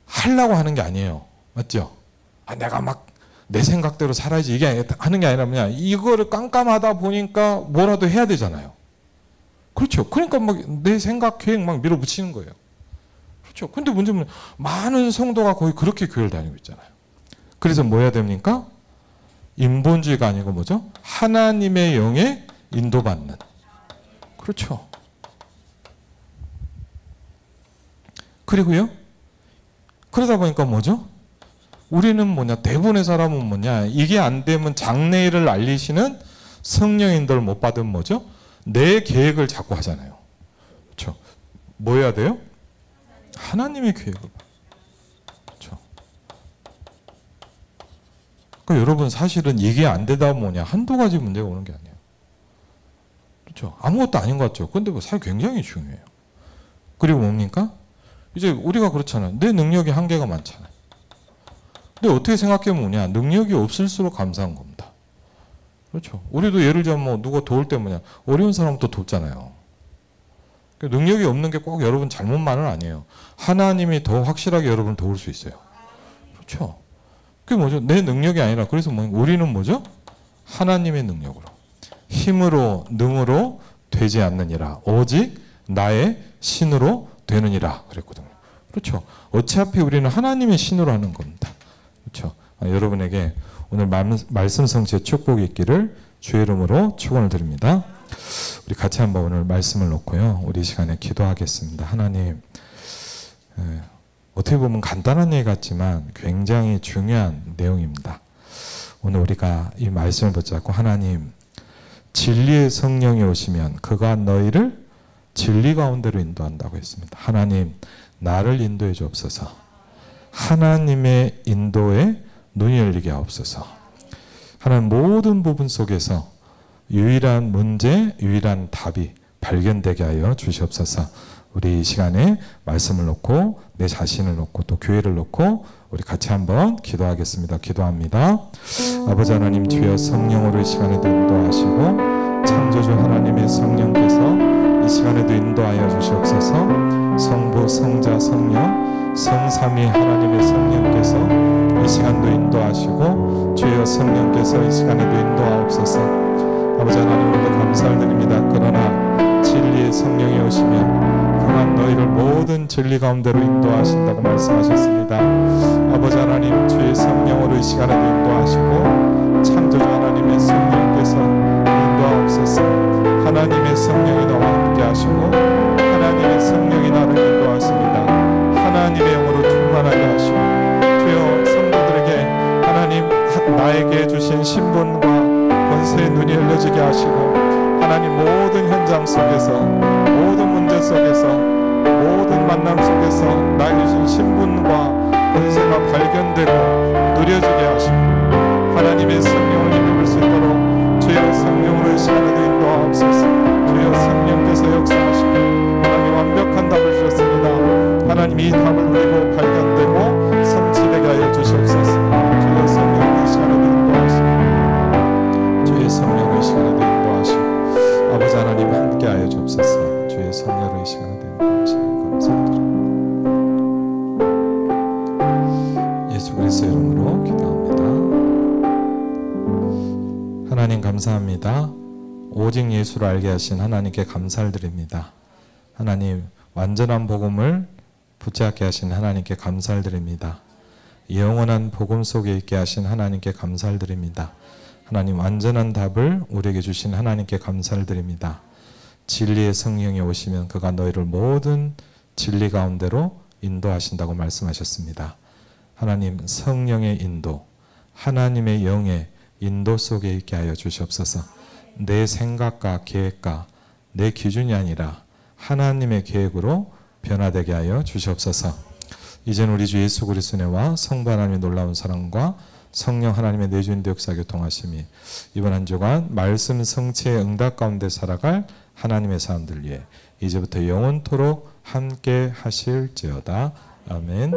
하려고 하는 게 아니에요. 맞죠? 내가 막 내 생각대로 살아야지 이게 하는 게 아니라 뭐냐? 이거를 깜깜하다 보니까 뭐라도 해야 되잖아요. 그렇죠? 그러니까 막 내 생각, 계획 막 밀어붙이는 거예요. 그렇죠? 근데 문제는 많은 성도가 거의 그렇게 교회를 다니고 있잖아요. 그래서 뭐 해야 됩니까? 인본주의가 아니고 뭐죠? 하나님의 영에 인도받는. 그렇죠? 그리고요, 그러다 보니까 뭐죠? 우리는 뭐냐? 대부분의 사람은 뭐냐? 이게 안 되면 장래일을 알리시는 성령의 인도를 못 받으면 뭐죠? 내 계획을 자꾸 하잖아요. 그렇죠? 뭐 해야 돼요? 하나님의 계획을. 그렇죠? 그러니까 여러분 사실은 이게 안 되다 뭐냐? 한두 가지 문제가 오는 게 아니에요. 그렇죠? 아무것도 아닌 것 같죠? 근데 뭐 사실 굉장히 중요해요. 그리고 뭡니까? 이제 우리가 그렇잖아요. 내 능력이 한계가 많잖아요. 근데 어떻게 생각해 보냐? 능력이 없을수록 감사한 겁니다. 그렇죠? 우리도 예를 들면 뭐 누가 도울 때 뭐냐? 어려운 사람부터 돕잖아요. 능력이 없는 게 꼭 여러분 잘못만은 아니에요. 하나님이 더 확실하게 여러분을 도울 수 있어요. 그렇죠? 그게 뭐죠? 내 능력이 아니라, 그래서 우리는 뭐죠? 하나님의 능력으로. 힘으로, 능으로 되지 않느니라. 오직 나의 신으로 되느니라. 그랬거든요. 그렇죠? 어차피 우리는 하나님의 신으로 하는 겁니다. 그렇죠? 여러분에게 오늘 말씀 성취의 축복이 있기를 주의 이름으로 축원을 드립니다. 우리 같이 한번 오늘 말씀을 놓고요, 우리 시간에 기도하겠습니다. 하나님, 어떻게 보면 간단한 얘기 같지만 굉장히 중요한 내용입니다. 오늘 우리가 이 말씀을 붙잡고, 하나님, 진리의 성령이 오시면 그가 너희를 진리 가운데로 인도한다고 했습니다. 하나님, 나를 인도해 주옵소서. 하나님의 인도에 눈이 열리게 하옵소서. 하나님, 모든 부분 속에서 유일한 문제, 유일한 답이 발견되게 하여 주시옵소서. 우리 이 시간에 말씀을 놓고, 내 자신을 놓고, 또 교회를 놓고 우리 같이 한번 기도하겠습니다. 기도합니다. 아버지 하나님, 주여 성령으로 이 시간에도 인도하시고, 창조주 하나님의 성령께서 이 시간에도 인도하여 주시옵소서. 성부, 성자, 성령, 성삼위 하나님의 성령께서 이 시간도 인도하시고, 주여 성령께서 이 시간에도 인도하옵소서. 아버지 하나님, 오늘도 감사를 드립니다. 그러나 진리의 성령이 오시면 그가 너희를 모든 진리 가운데로 인도하신다고 말씀하셨습니다. 아버지 하나님, 주의 성령으로 이 시간에도 인도하시고, 창조주 하나님의 성령께서 인도하옵소서. 하나님의 성령이 나와 함께 하시고, 하나님의 성령이 나를 인도하십니다. 하나님의 영으로 충만하게 하시고, 주여 성도들에게 하나님 나에게 주신 신분과 권세의 눈이 열려지게 하시고, 하나님 모든 현장 속에서, 모든 문제 속에서, 모든 만남 속에서 나에게 주신 신분과 권세가 발견되고 누려지게 하시고, 하나님의 성령을 입을 수 있도록 주여 성령으로 이 시간에도 인도하옵소서. 주여 성령께서 역사하시고, 하나님 완벽한 답을 주셨습니다. 하나님 이 답을 누리고 발견되고 성취되게 하여 주시옵소서. 주여 성령으로 이 시간에도 인도하시고, 주의 성령으로 이 시간에도 인도하시고, 아버지 하나님 함께 하여 주옵소서. 주의 성령으로 이 시간에도 인도하시고 감사드립니다. 예수 그리스도의 이름으로 기도합니다. 하나님 감사합니다. 오직 예수를 알게 하신 하나님께 감사를 드립니다. 하나님, 완전한 복음을 붙잡게 하신 하나님께 감사를 드립니다. 영원한 복음 속에 있게 하신 하나님께 감사를 드립니다. 하나님, 완전한 답을 우리에게 주신 하나님께 감사를 드립니다. 진리의 성령이 오시면 그가 너희를 모든 진리 가운데로 인도하신다고 말씀하셨습니다. 하나님, 성령의 인도, 하나님의 영의 인도 속에 있게 하여 주시옵소서. 내 생각과 계획과 내 기준이 아니라 하나님의 계획으로 변화되게 하여 주시옵소서. 이제는 우리 주 예수 그리스도와 성부 하나님의 놀라운 사랑과 성령 하나님의 내주인도 역사 교통하심이 이번 한 주간 말씀 성취의 응답 가운데 살아갈 하나님의 사람들 위해 이제부터 영원토록 함께 하실지어다. 아멘.